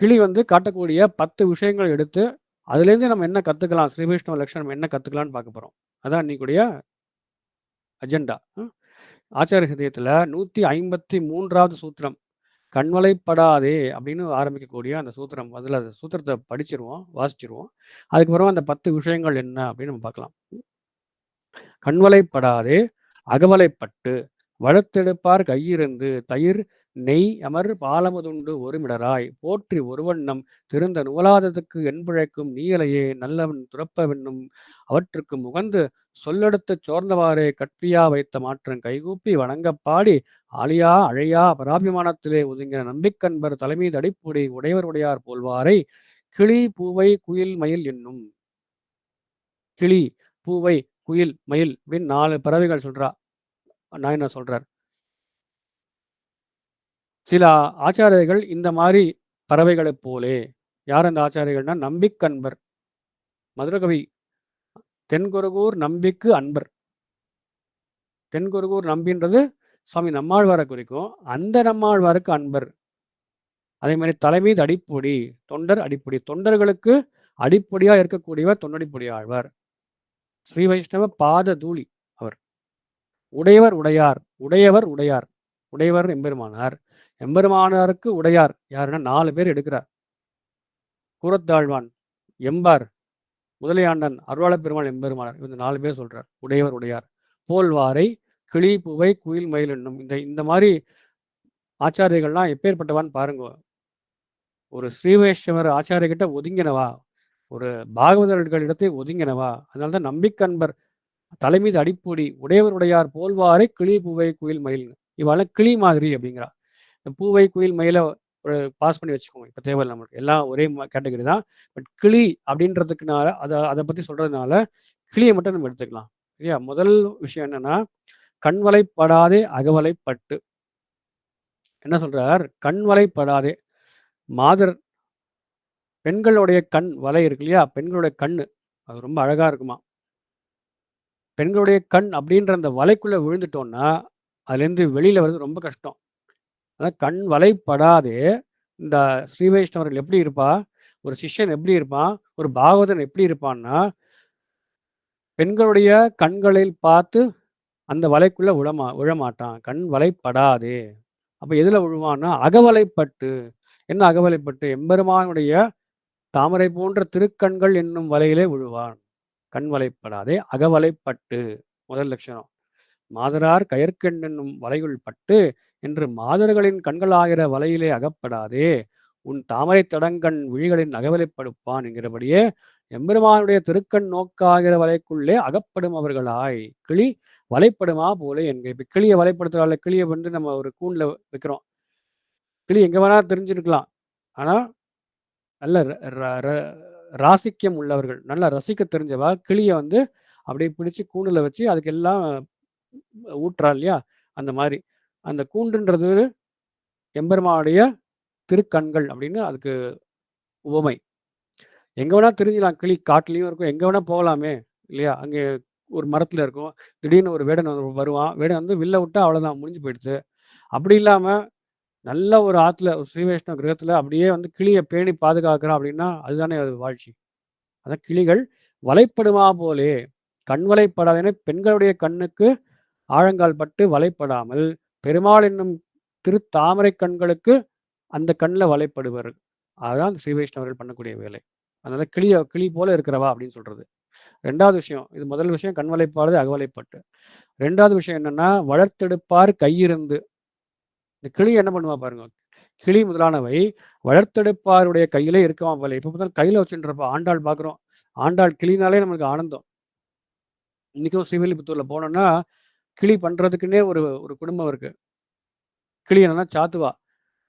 கிளி வந்து காட்டக்கூடிய 10 விஷயங்கள் எடுத்து, அதுலேருந்து நம்ம என்ன கத்துக்கலாம்? ஸ்ரீ வைஷ்ணவ லட்சணம் என்ன கத்துக்கலாம்னு பார்க்க போறோம். அதான் இன்னைக்குடைய அஜெண்டா. ஆச்சாரிய ஹிருதயத்துல 153வது சூத்திரம். "கண்வலைப்படாதே" அப்படின்னு ஆரம்பிக்கக்கூடிய அந்த சூத்திரம். முதல்ல அந்த சூத்திரத்த படிச்சிருவோம், வாசிச்சுருவோம். அதுக்கப்புறமா அந்த 10 விஷயங்கள் என்ன அப்படின்னு நம்ம பார்க்கலாம். "கண்வலைப்படாதே, அகவலைப்பட்டு வளர்த்தெடுப்பார் கையிருந்து தயிர் நெய் அமர் பாலமுதுண்டு ஒருமிடராய் போற்றி ஒருவண்ணம் திருந்த நுவலாததுக்கு என்பழைக்கும் நீயலையே நல்லவன் துறப்பவென்னும் அவற்றுக்கு முகந்து சொல்லெடுத்துச் சோர்ந்தவாறே கற்பியா வைத்த மாற்றம் கைகூப்பி வணங்கப் பாடி ஆலியா அழையா பராபிமானத்திலே ஒதுங்கின நம்பிக்கன்பர் தலைமீது அடிப்பொடி உடையவர் உடையார் போல்வாரை கிளி பூவை குயில் மயில் என்னும். கிளி பூவை குயில் மயில் அப்படின்னு 4 பறவைகள் சொல்றா நாயனார் சொல்றார். சில ஆச்சாரியர்கள் இந்த மாதிரி பறவைகளைப் போலே. யார் அந்த ஆச்சாரியர்கள்னா நம்பிக்கன்பர். மதுரகவி தென்குருகூர் நம்பிக்கு அன்பர். தென்குருகூர் நம்பின்றது சுவாமி நம்மாழ்வாரை குறிக்கும். அந்த நம்மாழ்வாருக்கு அன்பர். அதே மாதிரி தலைமீது அடிப்பொடி தொண்டர் அடிப்பொடி தொண்டர்களுக்கு அடிப்பொடியா இருக்கக்கூடியவர் தொண்டடிப்பொடி ஆழ்வார். ஸ்ரீ வைஷ்ணவ பாத தூளி அவர். உடையவர் உடையார் உடையவர் உடையார் உடையவர் எம்பெருமானார். எம்பெருமானாருக்கு உடையார் யாருன்னா 4 பேர் எடுக்கிறார். கூரத்தாழ்வான், எம்பார், முதலியாண்டன், அருளாளப் பெருமாள் எம்பெருமானார். இந்த 4 பேர் சொல்றார். உடையவர் உடையார் போல்வாரை கிளி பூவை குயில் மயில் என்னும். இந்த மாதிரி ஆச்சாரியர்கள்லாம் எப்பேற்பட்டவான்னு பாருங்க. ஒரு ஸ்ரீவைஷ்ணவர் ஆச்சாரியர்கிட்ட ஒதுங்கினவா, ஒரு பாகவதர்களிடத்தை ஒதுங்கினவா. அதனால்தான் நம்பிக்கன்பர் தலைமீது அடிப்பொடி உடையவர் உடையார் போல்வாரை கிளி பூவை குயில் மயில். இவெல்லாம் கிளி மாதிரி அப்படிங்கிறா. இந்த பூவை குயில் மயில ஒரு பாஸ் பண்ணி வச்சுக்கோங்க. இப்போ தேவையில்லை நம்மளுக்கு. எல்லாம் ஒரே கேட்டகரி தான். பட் கிளி அப்படின்றதுக்குனால அதை பற்றி சொல்றதுனால கிளியை மட்டும் நம்ம எடுத்துக்கலாம். சரியா? முதல் விஷயம் என்னன்னா கண்வலைப்படாதே அகவலைப்பட்டு. என்ன சொல்றார்? கண்வலைப்படாதே. மாதர் பெண்களுடைய கண் வலை இருக்கு இல்லையா? பெண்களுடைய கண்ணு அது ரொம்ப அழகா இருக்குமா. பெண்களுடைய கண் அப்படின்ற அந்த வலைக்குள்ள விழுந்துட்டோம்னா அதுலேருந்து வெளியில வர்றது ரொம்ப கஷ்டம். அதான் கண் வலைப்படாதே. இந்த ஸ்ரீ வைஷ்ணவர்கள் எப்படி இருப்பா? ஒரு சிஷ்யன் எப்படி இருப்பான்? ஒரு பாகவதன் எப்படி இருப்பான்னா, பெண்களுடைய கண்களில் பார்த்து அந்த வலைக்குள்ள விழமாட்டான். கண் வலைப்படாதே. அப்ப எதுல விழுவான்னா, அகவலைப்பட்டு. என்ன அகவலைப்பட்டு? எம்பெருமானுடைய தாமரை போன்ற திருக்கண்கள் என்னும் வலையிலே விழுவான். கண் வலைப்படாதே அகவலைப்பட்டு. முதல் லட்சணம். மாதரார் கயற்கண் என்னும் வலையுள் பட்டு என்று மாதர்களின் கண்களாகிற வலையிலே அகப்படாதே உன் தாமரை தடங்கண் விழிகளின் அகவலைப்படுப்பான் என்கிறபடியே எம்பெருமானுடைய திருக்கண் நோக்காகிற வலைக்குள்ளே அகப்படும் அவர்களாய் கிளி வலைப்படுமா போல என்க. இப்ப கிளியை வலைப்படுத்துறாள். கிளியை வந்து நம்ம ஒரு கூண்டில் வைக்கிறோம். கிளி எங்க வேணா தெரிஞ்சிருக்கலாம். ஆனா நல்ல ராசிக்கம் உள்ளவர்கள், நல்லா ரசிக்க தெரிஞ்சவா கிளியை வந்து அப்படியே பிடிச்சு கூண்டுல வச்சு அதுக்கு எல்லாம் ஊட்டுறா இல்லையா? அந்த மாதிரி அந்த கூண்டுன்றது எம்பெருமானுடைய திருக்கண்கள் அப்படின்னு அதுக்கு உவமை. எங்க வேணா திரிஞ்சிடலாம். கிளி காட்டுலயும் இருக்கும், எங்க வேணா போகலாமே இல்லையா? அங்கே ஒரு மரத்துல இருக்கும். திடீர்னு ஒரு வேடன் வருவான். வேடன் வந்து வில்ல விட்டா அவ்வளவுதான், முடிஞ்சு போயிடுது. அப்படி இல்லாம நல்ல ஒரு ஆத்துல ஒரு ஸ்ரீ வைஷ்ணவ கிரகத்துல அப்படியே வந்து கிளியை பேணி பாதுகாக்கிறான் அப்படின்னா அதுதானே அது வாழ்ச்சி. அதான் கிளிகள் வலைப்படுமா போலே கண் வலைப்படாதேன்னு பெண்களுடைய கண்ணுக்கு ஆழங்கால் பட்டு வலைப்படாமல் பெருமாள் என்னும் திருத்தாமரை கண்களுக்கு அந்த கண்ணில் வலைப்படுவர். அதுதான் அந்த ஸ்ரீ வைஷ்ணவர்கள் பண்ணக்கூடிய வேலை. அதனால கிளி போல இருக்கிறவா அப்படின்னு சொல்றது. 2வது விஷயம், இது முதல் விஷயம் கண் வலைப்பாடு அகவலைப்பட்டு. 2வது விஷயம் என்னன்னா வளர்த்தெடுப்பார் கையிருந்து. இந்த கிளி என்ன பண்ணுவா பாருங்க. கிளி முதலானவை வளர்த்தெடுப்பாருடைய கையிலே இருக்கவா போல. இப்ப பார்த்தா கையில வச்சுருப்பா. ஆண்டாள் பார்க்குறோம். ஆண்டாள் கிளினாலே நமக்கு ஆனந்தம். இன்னைக்கும் ஸ்ரீவில்லிபுத்தூர்ல போனோம்னா கிளி பண்றதுக்குன்னே ஒரு ஒரு குடும்பம் இருக்கு. கிளி என்னன்னா சாத்துவா.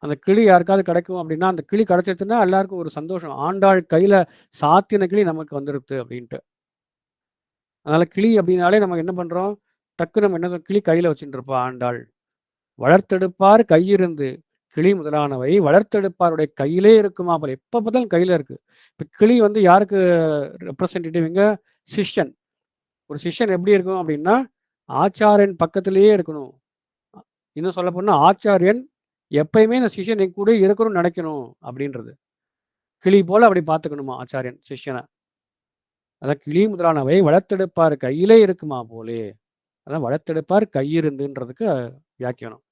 அந்த கிளி யாருக்காவது கிடைக்கும் அப்படின்னா அந்த கிளி கிடைச்சிருச்சுன்னா எல்லாருக்கும் ஒரு சந்தோஷம். ஆண்டாள் கையில சாத்தின கிளி நமக்கு வந்துருது அப்படின்ட்டு. அதனால கிளி அப்படின்னாலே நம்ம என்ன பண்றோம்? டக்குன்னு நம்ம என்ன கிளி கையில வச்சுட்டு இருப்போம் ஆண்டாள். வளர்த்தெடுப்பார் கையிருந்து கிளி முதலானவை வளர்த்தெடுப்பாருடைய கையிலே இருக்குமா போல. எப்ப பார்த்தாலும் கையில இருக்கு. இப்ப கிளி வந்து யாருக்கு ரெப்ரசன்டேட்டிவ்ங்க? சிஷ்யன். ஒரு சிஷ்யன் எப்படி இருக்கும் அப்படின்னா ஆச்சாரியன் பக்கத்திலேயே இருக்கணும். இன்னும் சொல்ல போனா ஆச்சாரியன் எப்பயுமே இந்த சிஷ்யன் என் கூட இருக்கணும்னு நினைக்கணும் அப்படின்றது. கிளி போல அப்படி பார்த்துக்கணுமா ஆச்சாரியன் சிஷ்யனை. அதான் கிளி முதலானவை வளர்த்தெடுப்பார் கையிலே இருக்குமா போலே. அதான் வளர்த்தெடுப்பார் கையிருந்துன்றதுக்கு வியாக்கியானம்.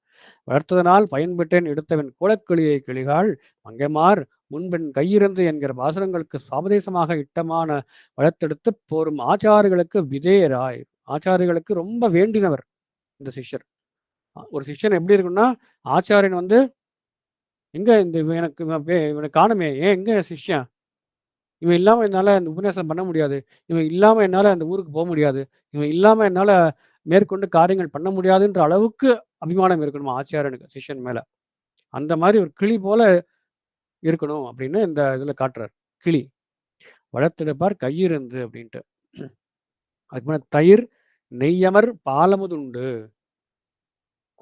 வளர்த்ததனால் பயன்பெற்றேன் எடுத்தவன் கோலக்கிளியை கிளிகாள் மங்கைமார் முன்பெண் கையிருந்து என்கிற பாசுரங்களுக்கு சாபதேசமாக இட்டமான வளர்த்தெடுத்து போரும் ஆச்சாரிகளுக்கு விதேயராய். ஆச்சாரிகளுக்கு ரொம்ப வேண்டினவர் இந்த சிஷ்யர். ஒரு சிஷ்யன் எப்படி இருக்கும்னா, ஆச்சாரியன் வந்து, "எங்க இந்த இவன் எனக்கு இவன காணோமே! ஏன் எங்க என் சிஷ்யன்? இவன் இல்லாம என்னால இந்த உபன்யாசம் பண்ண முடியாது. இவன் இல்லாம என்னால அந்த ஊருக்கு முடியாது. இவன் இல்லாம என்னால மேற்கொண்டு காரியங்கள் பண்ண முடியாதுன்ற அளவுக்கு அபிமானம் இருக்கணுமா ஆச்சாரியனுக்கு சிஷ்யன் மேல. அந்த மாரி ஒரு கிளி போல இருக்கணும் அப்படின்னு இந்த இதுல காட்டுறார். கிளி. "வளர்த்திடுப்பார் கையிருந்து" அப்படின்ட்டு. அதுக்கு மேல தயிர் நெய்யமர் பாலமுதுண்டு.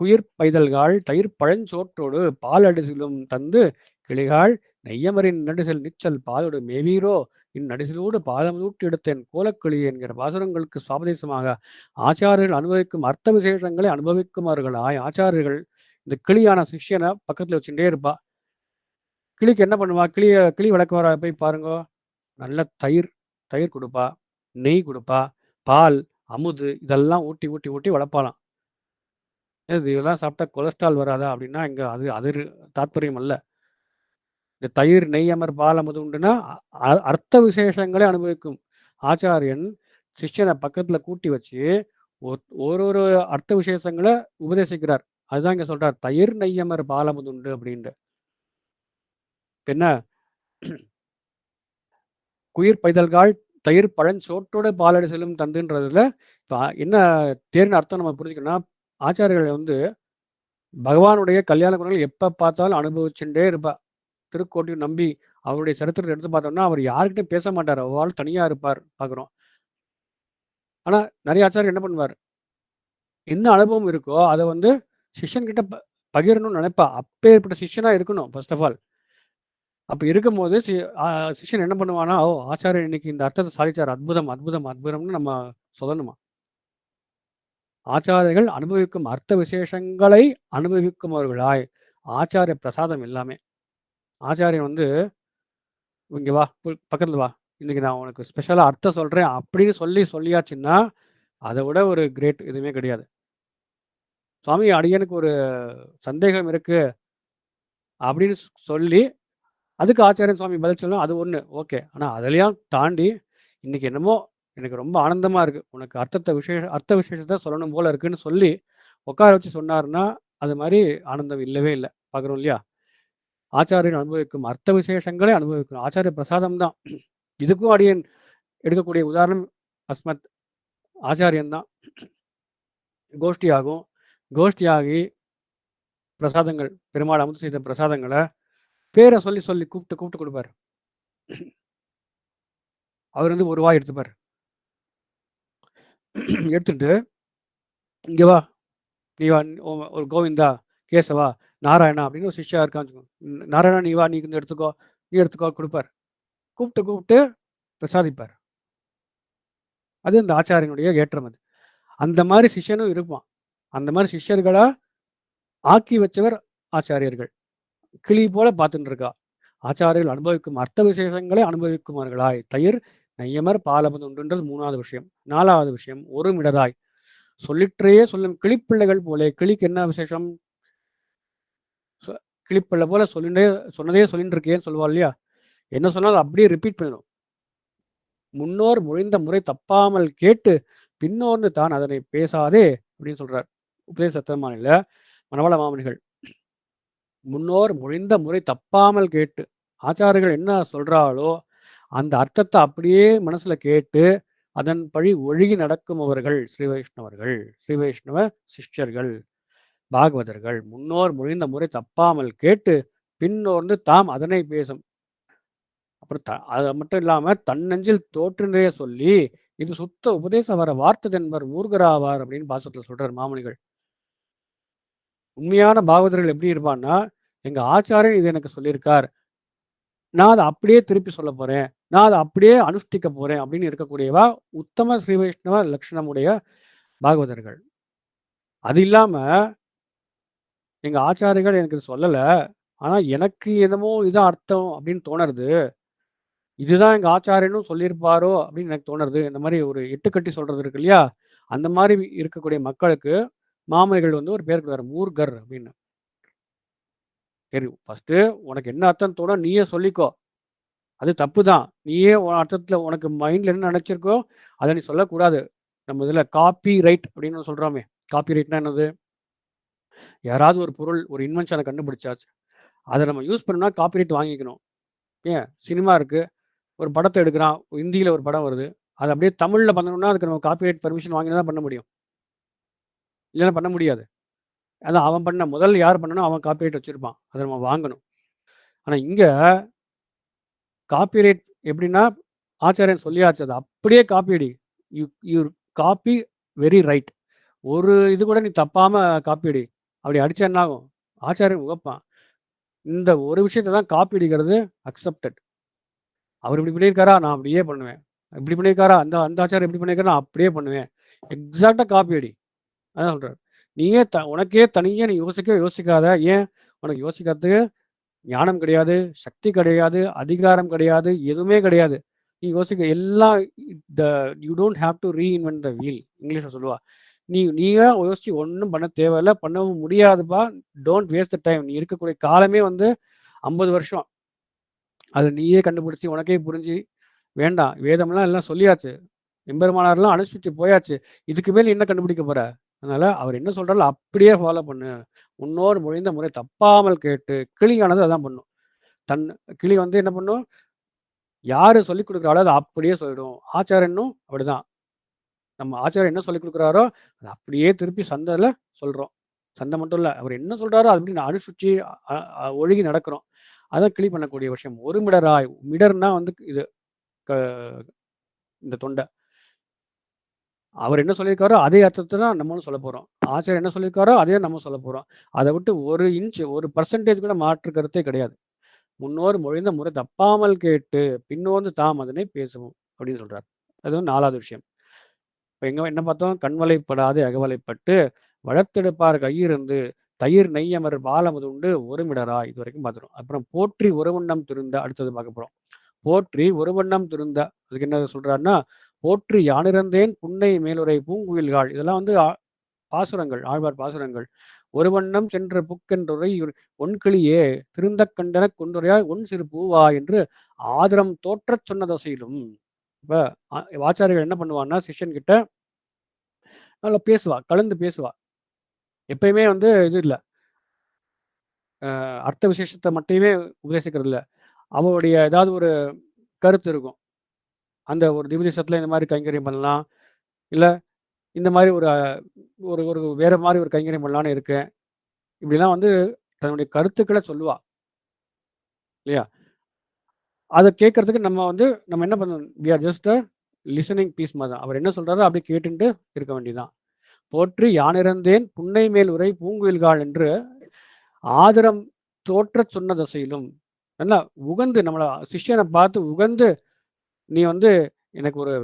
குயிர் பைதல்காள் தயிர் பழஞ்சோற்றோடு பால் அடிசிலும் தந்து கிளிகாள் நெய்யமரின் நடிசில் நிச்சல் பாலோடு மேவீரோ இந்நடிசிலோடு பாதமூட்டி எடுத்தேன் கோலக்கிளி என்கிற பாசுரங்களுக்கு சாபதேசமாக ஆச்சாரியர்கள் அனுபவிக்கும் அர்த்த விசேஷங்களை அனுபவிக்குமார்களாய் ஆச்சாரியர்கள் இந்த கிளியான சிஷ்யனை பக்கத்துல வச்சுட்டே இருப்பா. கிளிக்கு என்ன பண்ணுவா? கிளி வளர்க்க போய் பாருங்க. நல்ல தயிர் தயிர் கொடுப்பா, நெய் கொடுப்பா, பால், அமுது இதெல்லாம் ஊட்டி ஊட்டி ஊட்டி வளர்ப்பாளாம். இதெல்லாம் சாப்பிட்டா கொலஸ்ட்ரால் வராதா? அப்படின்னா, இங்க அது அது தாத்பரியம் அல்ல. இந்த தயிர், நெய் அமர் பால் அமுது உண்டுன்னா, அர்த்த விசேஷங்களை அனுபவிக்கும் ஆச்சாரியன் சிஷ்யனை பக்கத்துல கூட்டி வச்சு, ஒரு அர்த்த விசேஷங்கள உபதேசிக்கிறார். அதுதான் இங்க சொல்றார். தயிர் நெய்யமர் பால் அமுது உண்டு அப்படின்ட்டு. என்ன குயிர் பைதல்காள் தயிர் பழஞ்சோற்றோட பாலடி செல்லும் தந்துன்றதுல என்ன தேர்னு அர்த்தம் நம்ம புரிஞ்சுக்கணும்னா, ஆச்சாரியர்கள் வந்து பகவானுடைய கல்யாண குணங்கள் எப்ப பார்த்தாலும் அனுபவிச்சுட்டே இருப்பா. திருக்கோட்டியூர் நம்பி அவருடைய சரித்திரத்தை எடுத்து பார்த்தோம்னா, அவர் யார்கிட்டயும் பேச மாட்டார். அவ்வாறு தனியா இருப்பார் பார்க்குறோம். ஆனா, நெறைய ஆச்சாரியர் என்ன பண்ணுவார்? என்ன அனுபவம் இருக்கோ, அத வந்து சிஷ்யன் கிட்ட பகிரணும்னு நினைப்பா. அப்பேற்பட்ட சிஷ்யனா இருக்கணும் ஃபர்ஸ்ட் ஆஃப் ஆல். அப்ப இருக்கும்போது சிஷ்யன் என்ன பண்ணுவான்னா, "ஓ! ஆச்சாரியர் இன்னைக்கு இந்த அர்த்தத்த சாதிச்சார். அற்புதம், அற்புதம், அற்புதம்னு நம்ம சொல்லணுமா. ஆச்சாரியர்கள் அனுபவிக்கும் அர்த்த விசேஷங்களை அனுபவிக்குமவர்களாய், ஆச்சாரிய பிரசாதம் எல்லாமே. ஆச்சாரியன் வந்து, "இங்க வா, பக்கத்துல வா. இன்னைக்கு நான் உனக்கு ஸ்பெஷலா அர்த்தம் சொல்றேன்." அப்படின்னு சொல்லியாச்சுன்னா, அத விட ஒரு கிரேட் எதுவுமே கிடையாது. "சுவாமி அடியேனுக்கு ஒரு சந்தேகம் இருக்கு." அப்படின்னு சொல்லி, அதுக்கு ஆச்சாரியன் சுவாமி பதில் சொல்லணும். அது ஒண்ணு. ஓகே. ஆனா அதெல்லாம் தாண்டி, இன்னைக்கு என்னமோ எனக்கு ரொம்ப ஆனந்தமா இருக்கு. உனக்கு அர்த்த விசேஷத்த சொல்லணும் போல இருக்குன்னு சொல்லி, உட்கார வச்சு சொன்னாருன்னா, அது மாரி ஆனந்தம் இல்லவே இல்ல. பார்க்குறோம் இல்லையா? ஆச்சாரியன் அனுபவிக்கும் அர்த்த விசேஷங்களை அனுபவிக்கணும். ஆச்சாரிய பிரசாதம் தான். இதுக்கும் அடியேன் எடுக்கக்கூடிய உதாரணம் அஸ்மத் ஆச்சாரியன் தான். கோஷ்டி ஆகும். கோஷ்டியாகி பிரசாதங்கள் பெருமாள் அமுது செய்த பிரசாதங்கள பேர சொல்லி சொல்லி கூப்பிட்டு கூப்பிட்டு குடுப்பாரு. அவர் வந்து ஒரு வாய் எடுத்துப்பாரு. எடுத்துட்டு, "இங்க வா, நீ வா, ஒரு கோவிந்தா, கேசவா, நாராயணா" அப்படின்னு ஒரு சிஷ்யா இருக்கான்னு வச்சுக்கோங்க. "நாராயணா நீ வா, நீ கொஞ்சம் எடுத்துக்கோ, நீ எடுத்துக்கோ" குடுப்பாரு. கூப்பிட்டு கூப்பிட்டு பிரசாதிப்பார். அது அந்த ஆச்சாரியனுடைய ஏற்றம் அது. அந்த மாரி சிஷ்யனும் இருப்பான். அந்த மாரி சிஷ்யர்களா ஆக்கி வச்சவர் ஆச்சாரியர்கள். கிளி போல பார்த்துட்டு இருக்கா. ஆச்சாரியர்கள் அனுபவிக்கும் அர்த்த விசேஷங்களை அனுபவிக்குமார்களாய். தயிர் நையமர் பாலமது உண்டுன்றது 3வது விஷயம். 4வது விஷயம் ஒரு மிடராய். சொல்லிற்றே சொல்லும் கிளிப்பிள்ளைகள் போலே. கிளிக்கு என்ன விசேஷம்? சொ கிளிப்பிள்ளை போல சொன்னதே சொல்லிட்டு இருக்கேன்னு சொல்லுவா இல்லையா? என்ன சொன்னாலும் அப்படியே ரிப்பீட் பண்ணணும். முன்னோர் மொழிந்த முறை தப்பாமல் கேட்டு, பின்னோர்ந்து தான் அதனை பேசாதே அப்படின்னு சொல்றார். உபதேச சத்தமானில மணவாள மாமனிகள். முன்னோர் மொழிந்த முறை தப்பாமல் கேட்டு, ஆச்சாரியர்கள் என்ன சொல்றாளோ, அந்த அர்த்தத்த அப்படியே மனசுல கேட்டு, அதன்படி ஒழுகி நடக்குமவர்கள் ஸ்ரீ வைஷ்ணவர்கள். ஸ்ரீ வைஷ்ணவ சிஷ்யர்கள், பாகவதர்கள். முன்னோர் மொழிந்த முறை தப்பாமல் கேட்டு, பின்னோர்ந்து தாம் அதனை பேசும். அப்புறம் அது மட்டும் இல்லாம, தன்னெஞ்சில் தோற்றின்றே சொல்லி, இது சுத்த உபதேச வர வார்த்ததென்பர் மூர்க்கராவார் அப்படின்னு பாசுரத்துல சொல்றார் மாமுனிகள். உண்மையான பாகவதர்கள் எப்படி இருப்பான்னா, எங்க ஆச்சாரியன் இது எனக்கு சொல்லியிருக்கார். நான் அத அப்படியே திருப்பி சொல்லப் போறேன். நான் அத அப்படியே அனுஷ்டிக்க போறேன் அப்படின்னு இருக்கக்கூடியவா, உத்தம ஸ்ரீ வைஷ்ணவ லட்சணமுடைய பாகவதர்கள். அது இல்லாம, எங்க ஆச்சாரிகள் எனக்கு இது சொல்லல. ஆனா எனக்கு என்னமோ இதான் அர்த்தம் அப்படின்னு தோணுறது. இதுதான் எங்க ஆச்சாரியனும் சொல்லியிருப்பாரோ அப்படின்னு எனக்கு தோணுறது. இந்த மாரி ஒரு எட்டுக்கட்டி சொல்றது இருக்கு இல்லையா? அந்த மாரி இருக்கக்கூடிய மக்களுக்கு மாமனிகள் வந்து ஒரு பேர் கொடுத்தாரு. மூர்க்கர் அப்படின்னு. சரி ஃபர்ஸ்ட்டு உனக்கு என்ன அர்த்தம் தோணுதோ நீயே சொல்லிக்கோ. அது தப்பு தான். நீயே உன் அர்த்தத்துல உனக்கு மைண்ட்ல என்ன நினைச்சிருக்கோ, அத நீ சொல்லக்கூடாது. நம்ம இதுல காப்பி ரைட் அப்படின்னு சொல்றோமே. காப்பி ரைட்னா என்னது? யாராவது ஒரு பொருள், ஒரு இன்வென்ஷன கண்டுபிடிச்சாச்சு. அத நம்ம யூஸ் பண்ணணும்னா காப்பிரைட் வாங்கிக்கணும். ஏன்? சினிமா இருக்கு. ஒரு படத்த எடுக்குறான். ஹிந்தியில ஒரு படம் வருது. அத அப்படியே தமிழ்ல பண்ணணும்னா, அதுக்கு நம்ம காப்பிரைட் பெர்மிஷன் வாங்கி தான் பண்ண முடியும். இல்லன்னா பண்ண முடியாது. அதான் அவன் பண்ண முதல் யார் பண்ணனோ அவன் காப்பிரைட் வச்சிருப்பான். அத நம்ம வாங்கணும். ஆனா இங்க காப்பிரைட் எப்படின்னா, ஆச்சாரியன் சொல்லியாச்சு. அத அப்படியே காப்பி அடி. You you copy very right. ஒரு இது கூட நீ தப்பாம காப்பி அடி. அப்படி அடிச்சா என்ன ஆகும்? ஆச்சாரியன் உகப்பான். இந்த ஒரு விஷயத்த தான் காப்பி அடிக்கிறது அக்செப்டட். அவர் இப்படி பண்ணியிருக்காரா, நான் அப்படியே பண்ணுவேன். இப்படி பண்ணியிருக்காரா, அந்த அந்த ஆச்சாரியர் இப்படி பண்ணியிருக்காரா, நான் அப்படியே பண்ணுவேன். எக்ஸாக்ட்டா காப்பி அடி. அதான் சொல்றாரு. நீயே உனக்கே தனியா நீ யோசிக்கவே யோசிக்காத. ஏன்? உனக்கு யோசிக்கிறதுக்கு ஞானம் கிடையாது, சக்தி கிடையாது, அதிகாரம் கிடையாது, எதுவுமே கிடையாது. நீ யோசிக்க எல்லாம் the you don't have to reinvent the wheel. இங்கிலீஷ்ல சொல்லுவா. நீயா யோசிச்சு ஒண்ணும் பண்ண தேவையில்ல. பண்ணவும் முடியாதுப்பா. Don't waste the time. நீ இருக்கக்கூடிய காலமே வந்து 50 வருஷம். அத நீயே கண்டுபிடிச்சு, உனக்கே புரிஞ்சு, வேண்டாம். வேதம்லாம் எல்லாம் சொல்லியாச்சு. எம்பெருமானார்லாம் அனுசரிச்சு போயாச்சு. இதுக்கு மேல் நீ என்ன கண்டுபிடிக்க போற? அதனால அவர் என்ன சொல்றாரோ அப்படியே ஃபாலோ பண்ணு. முன்னோர் மொழிந்த முறை தப்பாமல் கேட்டு, கிளியானது அதான் பண்ணும். தன் கிளி வந்து என்ன பண்ணும்? யாரு சொல்லிக் குடுக்குறாளோ அத அப்படியே சொல்லிடும். ஆச்சாரியனும் அப்படிதான். நம்ம ஆச்சாரியர் என்ன சொல்லிக் குடுக்குறாரோ, அத அப்படியே திருப்பி சந்தல சொல்றோம். சண்டை மட்டும் இல்ல. அவர் என்ன சொல்றாரோ, அது அப்படி அனுசரிச்சு அ அ ஒழுகி நடக்கிறோம். அதான் கிளி பண்ணக்கூடிய விஷயம். ஒரு மிடராய் மிடர்னா வந்து இது க இந்த தொண்டை. அவர் என்ன சொல்லியிருக்காரோ, அதே அர்த்தத்த தான் நம்மளும் சொல்லப் போறோம். ஆசிரியர் என்ன சொல்லியிருக்காரோ, அதே நம்ம சொல்லப் போறோம். அத விட்டு 1 இன்ச் 1% கூட மாற்று கருத்தே கிடையாது. முன்னோர் மொழிந்த முறை தப்பாமல் கேட்டு, பின்னோர்ந்து தாம் அதனை பேசவும் அப்படின்னு சொல்றார். அது 4வது விஷயம். இப்ப எங்க என்ன பார்த்தோம்? கண்வலைப்படாது அகவலைப்பட்டு, வளர்த்தெடுப்பார் கையிருந்து, தயிர் நெய்யமர் பாலமுதுண்டு ஒருமிடராய் இதுவரைக்கும் பார்த்துட்டோம். அப்புறம் போற்றி ஒருவண்ணம் திருந்த அடுத்தது பார்க்க போறோம். போற்றி ஒருவண்ணம் திருந்த அதுக்கு என்ன சொல்றாருன்னா, போற்றி யானிறந்தேன் புன்னை மேலுறை பூங்குயில்காள் இதெல்லாம் வந்து பாசுரங்கள், ஆழ்வார் பாசுரங்கள். "ஒருவண்ணம் சென்ற புக்கென்றுரை ஒண்கிளியே திருந்தக் கண்டனக் கொண்டுரையாய் ஒண் சிறு பூவா" என்று ஆதரம் தோற்றச் சொன்ன தசையிலும். இப்ப ஆச்சாரியர்கள் என்ன பண்ணுவான்னா, சிஷ்யன் கிட்ட நல்லா பேசுவா. கலந்து பேசுவா. எப்பயுமே வந்து இது இல்ல. அர்த்த விசேஷத்த மட்டுமே உபதேசிக்கிறது இல்ல. அவளுடைய ஏதாவது ஒரு கருத்து இருக்கும். அந்த ஒரு திவ்யதேசத்துல இந்த மாரி கைங்கரியம் பண்ணலாம். இல்ல இந்த மாரி ஒரு ஒரு ஒரு வேற மாரி ஒரு கைங்கரியம் பண்ணலான்னு இருக்கேன். இப்படிலாம் வந்து தன்னுடைய கருத்துக்கள சொல்லுவா. இல்லையா? அத கேட்கறதுக்கு நம்ம வந்து நம்ம என்ன பண்ணணும்? We are just a listening piece மாரி தான். அவர் என்ன சொல்றாரோ அப்படியே கேட்டுன்ட்டு இருக்க வேண்டியதுதான். போற்றி யானிறந்தேன் புன்னை மேல் உறை பூங்குயில்காள் என்று ஆதரம் தோற்றச் சொன்ன தசையிலும், நல்லா உகந்து நம்மள சிஷ்யன பார்த்து உகந்து, "நீ வந்து எனக்கு ஒரு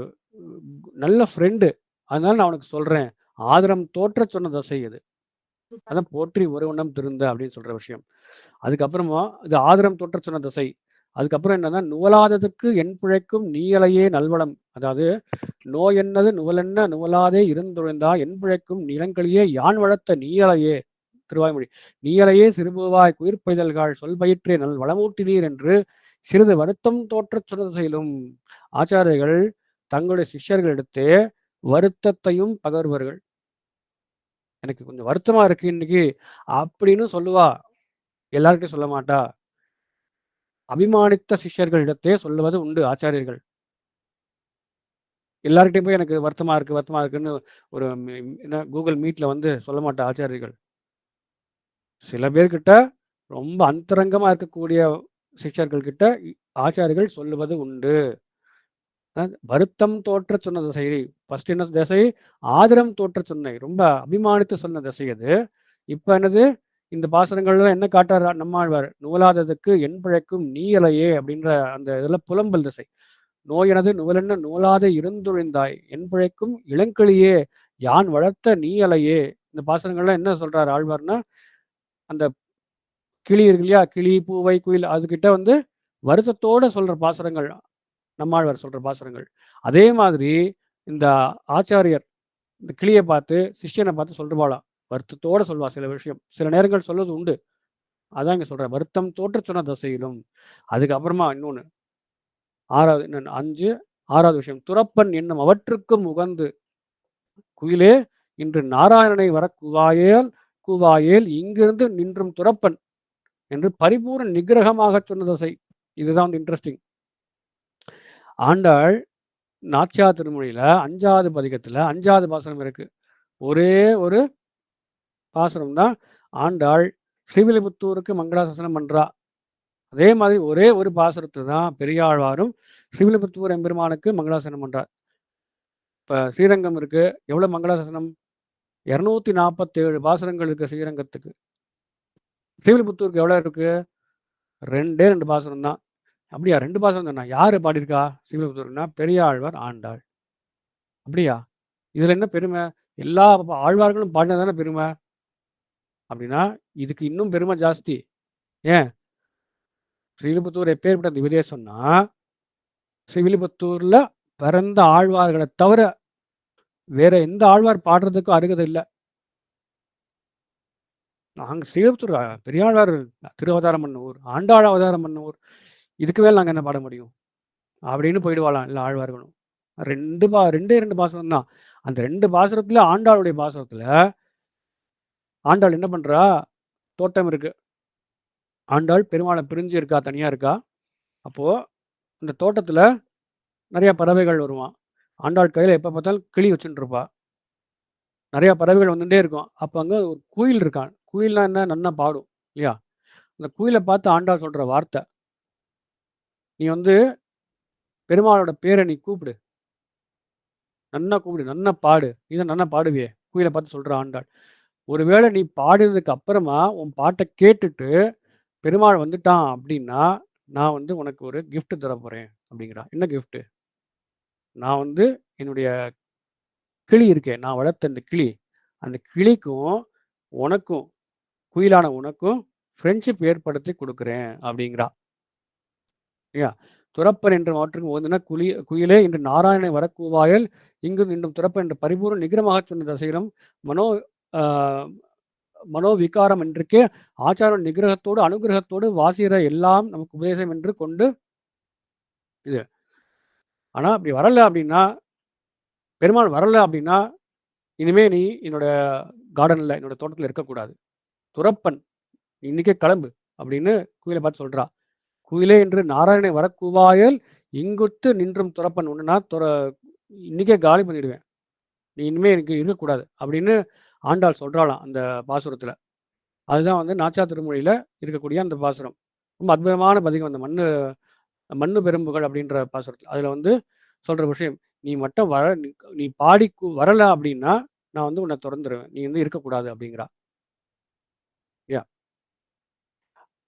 நல்ல ஃப்ரெண்டு. அதனால நான் உனக்கு சொல்றேன்." ஆதரம் தோற்றச் சொன்ன தசை அது. அதான் "போற்றி ஒருவண்ணம் திருந்த" அப்படின்னு சொல்ற விஷயம். அதுக்கப்புறமா இது ஆதரம் தோற்றச் சொன்ன தசை. அதுக்கப்புறம் என்னன்னா, "நுவலாததுக்கு என் பிழைக்கும் நீயலையே நல்வளம்." அதாவது "நோயென்னது நுவலென்ன நுவலாதே இருந்தொழிந்தாய் என் பிழைக்கும் நிலங்களியே யான் வளர்த்த நீயலையே." திருவாய்மொழி. "நீயலையே சிறுபூவாய் குயிர் பெய்தல்காள் சொல் பயிற்றே நல் வளமூட்டினீர்" என்று சிறிது வருத்தம் தோற்றச் சொன்னது செயலும். ஆச்சாரியர்கள் தங்களுடைய சிஷ்யர்களிடத்தே வருத்தத்தையும் பகர்வர்கள். "எனக்கு கொஞ்சம் வருத்தமா இருக்கு இன்னைக்கு" அப்படின்னு சொல்லுவா. எல்லார்கிட்டயும் சொல்ல மாட்டா. அபிமானித்த சிஷ்யர்களிடத்தே சொல்லுவது உண்டு ஆச்சாரியர்கள். எல்லார்கிட்டயும் போய் எனக்கு வருத்தமா இருக்கு, வருத்தமா இருக்குன்னு ஒரு என்ன Google Meetல வந்து சொல்ல மாட்டா ஆச்சாரியர்கள். சில பேர்கிட்ட ரொம்ப அந்தரங்கமா இருக்கக்கூடிய சிஷ்யர்கள் கிட்ட ஆச்சாரிகள் சொல்லுவது உண்டு. வருத்தம் தோற்றச் சொன்ன திசை. ஃபர்ஸ்ட் என்ன திசை? ஆதரம் தோற்றச் சொன்னை. ரொம்ப அபிமானித்து சொன்ன திசை அது. இப்ப என்னது? இந்த பாசுரங்கள்ல என்ன காட்டுறார் நம்மாழ்வார்? "நுவலாததுக்கு என் பிழைக்கும் நீயலையே" அப்படின்ற அந்த இதுல புலம்பல் திசை. "நோயெனது நுவலென்ன நுவலாத இருந்தொழிந்தாய் என் பிழைக்கும் இளங்கிளியே யான் வளர்த்த நீயலையே." இந்த பாசுரங்கள்ல என்ன சொல்றார் ஆழ்வார்னா, அந்த கிளி இருக்கு இல்லையா? கிளி, பூவை, குயில் அதுகிட்ட வந்து வருத்தத்தோட சொல்ற பாசுரங்கள். நம்மாழ்வார் சொல்ற பாசுரங்கள். அதே மாதிரி இந்த ஆச்சாரியர் இந்த கிளிய பார்த்து, சிஷ்யன பார்த்து சொல்லுவாளாம். வருத்தத்தோட சொல்வா சில விஷயம். சில நேரங்கள் சொல்வது உண்டு. அதான் இங்க சொல்றேன். வருத்தம் தோற்றச் சொன்ன தசையிலும். அதுக்கப்புறமா இன்னொன்னு 6வது இன்னொன்னு 5 6வது விஷயம். துறப்பன் என்னும் அவற்றுக்கும் உகந்து குயிலே இன்று நாராயணனை வரக்குவாயேல் வரக்கூவாயேல் இங்கிருந்து நின்றும் துறப்பன் என்று பரிபூர்ண நிகிரகமாக சொன்ன தசை. இதுதான் வந்து இன்ட்ரெஸ்டிங். ஆண்டாள் நாச்சியார் திருமொழியில 5வது பதிகத்துல 5வது பாசுரம் இருக்கு. ஒரே ஒரு பாசுரம் தான் ஆண்டாள் ஸ்ரீவில்லிபுத்தூருக்கு மங்களாசாசனம் பண்றா. அதே மாதிரி ஒரே ஒரு பாசுரத்தை தான் பெரியாழ்வாரும் ஸ்ரீவில்லிபுத்தூர் எம்பெருமானுக்கு மங்களாசாசனம் பண்றார். இப்போ ஸ்ரீரங்கம் இருக்கு, எவ்வளோ மங்களாசாசனம்? 247 பாசுரங்கள் இருக்கு ஸ்ரீரங்கத்துக்கு. ஸ்ரீவில்லிபுத்தூருக்கு எவ்வளோ இருக்கு? 2 பாசுரம் தான். அப்படியா? 2 பாசுரம் தானா? யாரு பாடியிருக்கா ஸ்ரீவில்லிபுத்தூர்னா? பெரியாழ்வார், ஆண்டாள். அப்படியா? இதுல என்ன பெருமை? எல்லா ஆழ்வார்களும் பாடினது தானே பெருமை. அப்படின்னா இதுக்கு இன்னும் பெருமை ஜாஸ்தி. ஏன்? ஸ்ரீவில்லிபுத்தூர் எப்பேற்பட்ட திவ்யதேசம்னா, ஸ்ரீவில்லிபுத்தூர்ல பிறந்த ஆழ்வார்களை தவிர வேற எந்த ஆழ்வார் பாடுறதுக்கும் அருகதை இல்லை. நாங்க ஸ்ரீவில்லிபுத்தூர் பெரியாழ்வார் திருவதாரம் பண்ண ஊர், ஆண்டாள் அவதாரம் பண்ண ஊர், இதுக்கு மேல நாங்க என்ன பாட முடியும் அப்படின்னு போயிடுவாளாம் இல்லை ஆழ்வார்களும். ரெண்டே 2 பாசுரம் தான். அந்த 2 பாசுரத்துல ஆண்டாளுடைய பாசுரத்துல ஆண்டாள் என்ன பண்றா? தோட்டம் இருக்கு. ஆண்டாள் பெருமாளை பிரிஞ்சு இருக்கா, தனியா இருக்கா. அப்போ அந்த தோட்டத்துல நிறைய பறவைகள் வருவான். ஆண்டாள் கையில எப்ப பார்த்தாலும் கிளி வச்சுட்டு இருப்பா. நிறைய பறவைகள் வந்துட்டே இருக்கும். அப்ப அங்க ஒரு குயில் இருக்கான். குயில்னா என்ன? நன்னா பாடும் இல்லையா? அந்த குயிலை பார்த்து ஆண்டாள் சொல்ற வார்த்தை, நீ வந்து பெருமாளோட பேரை நீ கூப்பிடு, நன்னா கூப்பிடு, நன்னா பாடு, நீ தான் நன்னா பாடுவியே. குயிலை பார்த்து சொல்ற ஆண்டாள். ஒருவேளை நீ பாடினதுக்கு அப்புறமா உன் பாட்டை கேட்டுட்டு பெருமாள் வந்துட்டான் அப்படின்னா, நான் வந்து உனக்கு ஒரு gift தர போறேன் அப்படிங்கிறா. என்ன gift? நான் வந்து என்னுடைய கிளி இருக்கே, நான் வளர்த்த அந்த கிளி, அந்த கிளிக்கும் உனக்கும், குயிலான உனக்கும் ஃப்ரெண்ட்ஷிப் ஏற்படுத்தி கொடுக்குறேன் அப்படிங்கிறா. இல்லையா? துறப்பன் என்ற மாற்றுக்கு ஓதுனா குயிலே இன்று நாராயணனை வரக்கூவாயல் இங்கு நின்றும் துறப்பன் என்ற பரிபூர்ண நிகிரமாக சொன்ன தசைரம் மனோ மனோவிகாரம் என்றுக்கே ஆச்சார நிகிரகத்தோடு அனுகிரகத்தோடு வாசிற எல்லாம் நமக்கு உபதேசம் என்று கொண்டு இது. ஆனா அப்படி வரல அப்படின்னா, பெருமாள் வரல அப்படின்னா, இனிமே நீ என்னோட கார்டன்ல, என்னோட தோட்டத்துல இருக்கக்கூடாது. துறப்பன், நீ இன்னைக்கே கிளம்பு அப்படின்னு குயிலை பார்த்து சொல்றா. குயிலே என்று நாராயணனை வரக்கூவாயல் இங்குத்து நின்றும் துறப்பன், ஒன்றுனா இன்னைக்கே காலி பண்ணிடுவேன், நீ இனிமே எனக்கு இருக்கக்கூடாது அப்படின்னு ஆண்டாள் சொல்றாளாம் அந்த பாசுரத்துல. அதுதான் வந்து நாச்சியார் திருமொழியில இருக்கக்கூடிய அந்த பாசுரம். ரொம்ப அற்புதமான பதிகம். அந்த மண்ணு பெரும்புகள் அப்படின்ற பாசுரத்தில் அதில் வந்து சொல்ற விஷயம், நீ மட்டும் நீ பாடி வரல அப்படின்னா நான் வந்து உன்னை திறந்துருவேன், நீ வந்து இருக்கக்கூடாது அப்படிங்கிறா. யா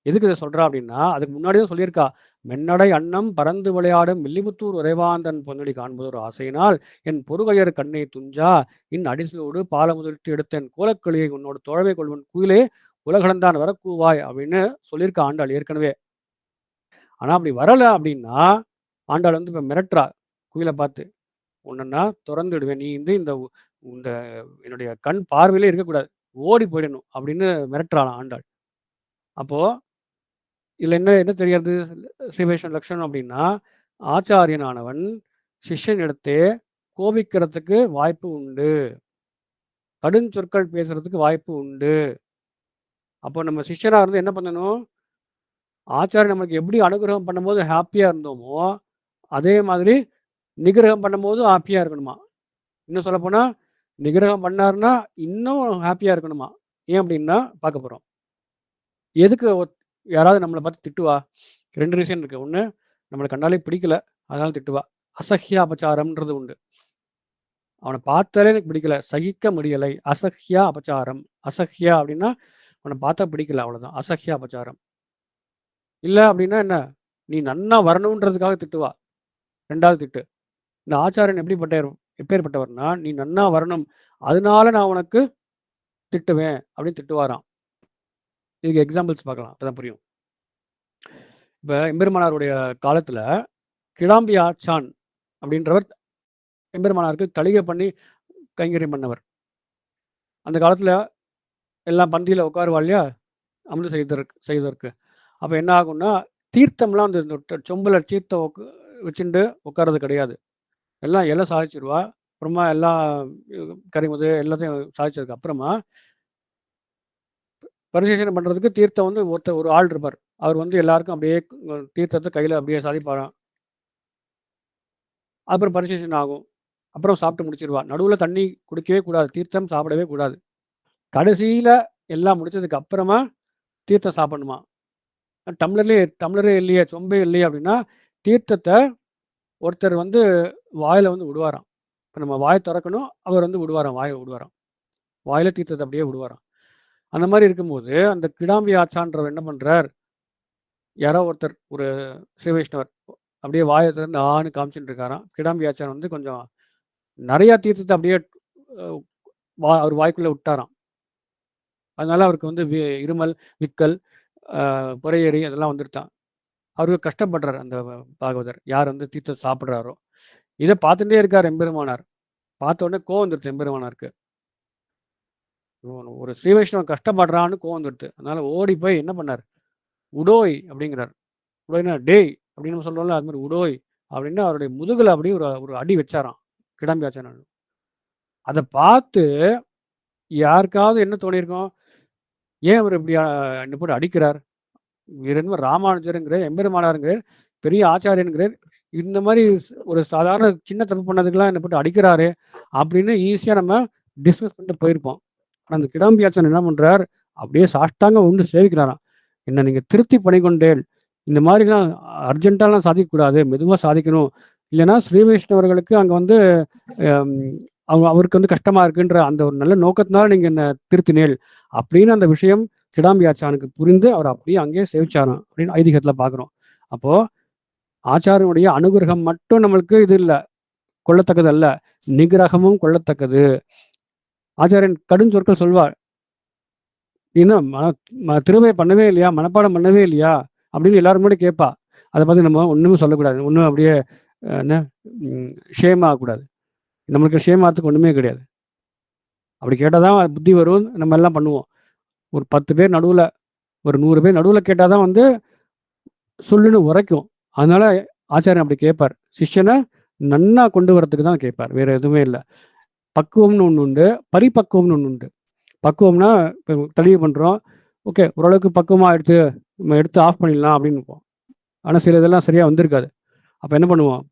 எதுக்கு இதை சொல்றா அப்படின்னா, அதுக்கு முன்னாடியே சொல்லியிருக்கா, மென்னடை அன்னம் பறந்து விளையாடும் வில்லிபுத்தூர் உறைவாந்தன் பொன்னடி காண்பதொரு ஆசையினால் என் பொறுகையர் கண்ணை துஞ்சா அடிசோடு பாலமுதலிட்டு எடுத்தேன் கோலக்களியை உன்னோட தோழமை கொள்வன் குயிலே உலகளந்தான் வரக்கூவாய் அப்படின்னு சொல்லியிருக்கா ஆண்டாள் ஏற்கனவே. ஆனா அப்படி வரல அப்படின்னா ஆண்டாள் வந்து இப்ப மிரட்டுறா குயிலை பார்த்து, உன்னை திறந்துடுவேன், நீ வந்து இந்த என்னுடைய கண் பார்வையிலே இருக்கக்கூடாது, ஓடி போயிடணும் அப்படின்னு மிரட்டுறாளாம் ஆண்டாள். அப்போ இதுல என்ன என்ன தெரியாது ஸ்ரீவைஷ்ணவ லட்சணம் அப்படின்னா, ஆச்சாரியனானவன் சிஷ்யனிடத்தே கோபிக்கிறதுக்கு வாய்ப்பு உண்டு, கடுஞ்சொற்கள் பேசுறதுக்கு வாய்ப்பு உண்டு. அப்போ நம்ம சிஷ்யனா இருந்து என்ன பண்ணணும்? ஆச்சாரியன் நமக்கு எப்படி அனுகிரகம் பண்ணும்போது ஹாப்பியா இருந்தோமோ, அதே மாதிரி நிகிரகம் பண்ணும்போது ஹாப்பியா இருக்கணுமா. இன்னும் சொல்லப்போனா, நிகிரகம் பண்ணாருன்னா இன்னும் ஹாப்பியா இருக்கணுமா. ஏன் அப்படின்னா பார்க்க போறோம். எதுக்கு யாராவது நம்மளை பார்த்து திட்டுவா? 2 ரீசன் இருக்கு. ஒண்ணு, நம்மளை கண்டாலே பிடிக்கல, அதனால திட்டுவா. அசஹ்யா அபச்சாரம்ன்றது உண்டு. அவனை பார்த்தாலே எனக்கு பிடிக்கல, சகிக்க முடியலை, அசஹ்யா அபச்சாரம். அசஹ்யா அப்படின்னா அவனை பார்த்தா பிடிக்கல, அவ்வளவுதான். அசஹ்யா அபச்சாரம். இல்ல அப்படின்னா என்ன? நீ நன்னா வரணுன்றதுக்காக திட்டுவா. 2வது திட்டு. இந்த ஆச்சாரியன் எப்பேற்பட்டவர்னா, நீ நன்னா வரணும், அதனால நான் உனக்கு திட்டுவேன் அப்படின்னு திட்டுவாராம். இதுக்கு எக்ஸாம்பிள்ஸ் பார்க்கலாம், அப்பதான் புரியும். இப்ப எம்பெருமானாருடைய காலத்துல கிடாம்பி ஆச்சான் அப்படின்றவர் எம்பெருமானாருக்கு தளிகை பண்ணி கைங்கரியம் பண்ணவர். அந்த காலத்துல எல்லாம் பந்தியில உட்காருவா இல்லையா, அமுது செய்வதற்கு. அப்ப என்ன ஆகும்னா, தீர்த்தம்லாம் அந்த சொம்புல தீர்த்தம் வச்சுட்டு உட்கார்றது கிடையாது. எல்லாம் இலை சாதிச்சிருவா. அப்புறமா எல்லாம் கறிமுது எல்லாத்தையும் சாதிச்சதுக்கு அப்புறமா பரிசேஷனம் பண்ணுறதுக்கு தீர்த்தம் வந்து ஒரு ஆள் இருப்பார். அவர் வந்து எல்லாருக்கும் அப்படியே தீர்த்தத்தை கையில் அப்படியே சாதிப்பாராம். அப்புறம் பரிசேஷன் ஆகும். அப்புறம் சாப்பிட்டு முடிச்சிருவா. நடுவில் தண்ணி குடிக்கவே கூடாது, தீர்த்தம் சாப்பிடவே கூடாது. கடைசியில் எல்லாம் முடிச்சதுக்கு அப்புறமா தீர்த்தம் சாப்பிடணுமா. டம்ளரே இல்லையே, சொம்பே இல்லையே அப்படின்னா தீர்த்தத்தை ஒருத்தர் வந்து வாயில் வந்து விடுவாராம். இப்போ நம்ம வாயை திறக்கணும், அவர் வந்து விடுவாராம், வாயை விடுவாராம், வாயில் தீர்த்தத்தை அப்படியே விடுவாராம். அந்த மாதிரி இருக்கும்போது அந்த கிடாம்பி ஆச்சான்றவர் என்ன பண்ணுறார், யாரோ ஒருத்தர் ஒரு ஸ்ரீ வைஷ்ணவர் அப்படியே வாயை திறந்து ஆன்னு காமிச்சுட்டு இருக்காராம். கிடாம்பி ஆச்சான் வந்து கொஞ்சம் நிறையா தீர்த்தத்தை அப்படியே அவர் வாய்க்குள்ளே விட்டாராம். அதனால அவருக்கு வந்து இருமல், விக்கல், புறையேறி அதெல்லாம் வந்துருத்தான். அவருக்கு கஷ்டப்படுறார் அந்த பாகவதர், யார் வந்து தீர்த்தம் சாப்பிட்றாரோ. இதை பார்த்துட்டே இருக்கார் எம்பெருமானார். பார்த்த உடனே கோவம் வந்துடுது எம்பெருமானாருக்கு. ஒரு ஸ்ரீ வைஷ்ணவன் கஷ்டப்படுறான்னு கோவம் வந்துடுது. அதனால ஓடி போய் என்ன பண்ணார், உடோய் அப்படிங்கிறார். உடோய்னா டேய் அப்படின்னு சொல்கிறோம்ல, அது மாதிரி உடோய் அப்படின்னு அவருடைய முதுகில் அப்படியே ஒரு அடி வச்சாராம் கிடாம்பி ஆச்சான். அதை பார்த்து யாருக்காவது என்ன தோணியிருக்கோம், ஏன் அவர் இப்படி என்ன போட்டு அடிக்கிறார், என்னமோ ராமானுஜருங்கிறார், எம்பெருமானாருங்கிறார், பெரிய ஆச்சாரியனுங்கிறார், இந்த மாதிரி ஒரு சாதாரண சின்ன தப்பு பண்ணதுக்கெல்லாம் என்ன போட்டு அடிக்கிறாரு அப்படின்னு ஈஸியாக நம்ம டிஸ்மிஸ் பண்ணிட்டு போயிருப்போம். ஆனால் அந்த கிடாம்பி ஆச்சான் என்ன பண்ணுறார், அப்படியே சாஷ்டாங்க உண்டு சேவிக்கிறாராம். என்ன நீங்கள் திருப்தி பண்ணிக்கொண்டேன், இந்த மாதிரிலாம் அர்ஜென்ட்டாலாம் சாதிக்கக்கூடாது, மெதுவாக சாதிக்கணும், இல்லைன்னா ஸ்ரீ வைஷ்ணவர்களுக்கு அங்கே வந்து அவருக்கு வந்து கஷ்டமா இருக்குன்ற அந்த ஒரு நல்ல நோக்கத்தினால நீங்க என்ன திருத்தினேல் அப்படின்னு அந்த விஷயம் கிடாம்பி ஆச்சானுக்கு புரிந்து அவர் அப்படியே அங்கேயே சேவிச்சாராம் அப்படின்னு ஐதீகத்துல பாக்குறோம். அப்போ ஆச்சாரனுடைய அனுகிரகம் மட்டும் நம்மளுக்கு இது இல்லை, கொள்ளத்தக்கது அல்ல, நிகிரகமும் கொள்ளத்தக்கது. ஆச்சாரியன் கடும் சொற்கள் சொல்வார், இன்னும் திருவை பண்ணவே இல்லையா, மனப்பாடம் பண்ணவே இல்லையா அப்படின்னு எல்லாரும் முன்னாடி கேட்பா. அதை பார்த்து நம்ம ஒண்ணுமே சொல்லக்கூடாது, ஒன்றும் அப்படியே என்ன ஷேம் ஆகக்கூடாது. நம்மளுக்கு ஷேமாத்துக்கு ஒன்றுமே கிடையாது. அப்படி கேட்டால் தான் புத்தி வரும், நம்ம எல்லாம் பண்ணுவோம். ஒரு 10 பேர் நடுவில், ஒரு 100 பேர் நடுவில் கேட்டால் தான் வந்து சொல்லுன்னு உரைக்கும். அதனால ஆச்சாரியன் அப்படி கேட்பார், சிஷ்யனை நன்னா கொண்டு வரத்துக்கு தான் கேட்பார், வேற எதுவுமே இல்லை. பக்குவம்னு ஒன்று உண்டு, பரிபக்குவம்னு ஒன்று உண்டு. பக்குவம்னா இப்போ தெளிவு பண்ணுறோம், ஓகே ஓரளவுக்கு பக்குவமாக நம்ம எடுத்து ஆஃப் பண்ணிடலாம் அப்படின்னு இருப்போம். ஆனால் சில இதெல்லாம் சரியாக வந்திருக்காது. அப்போ என்ன பண்ணுவோம்,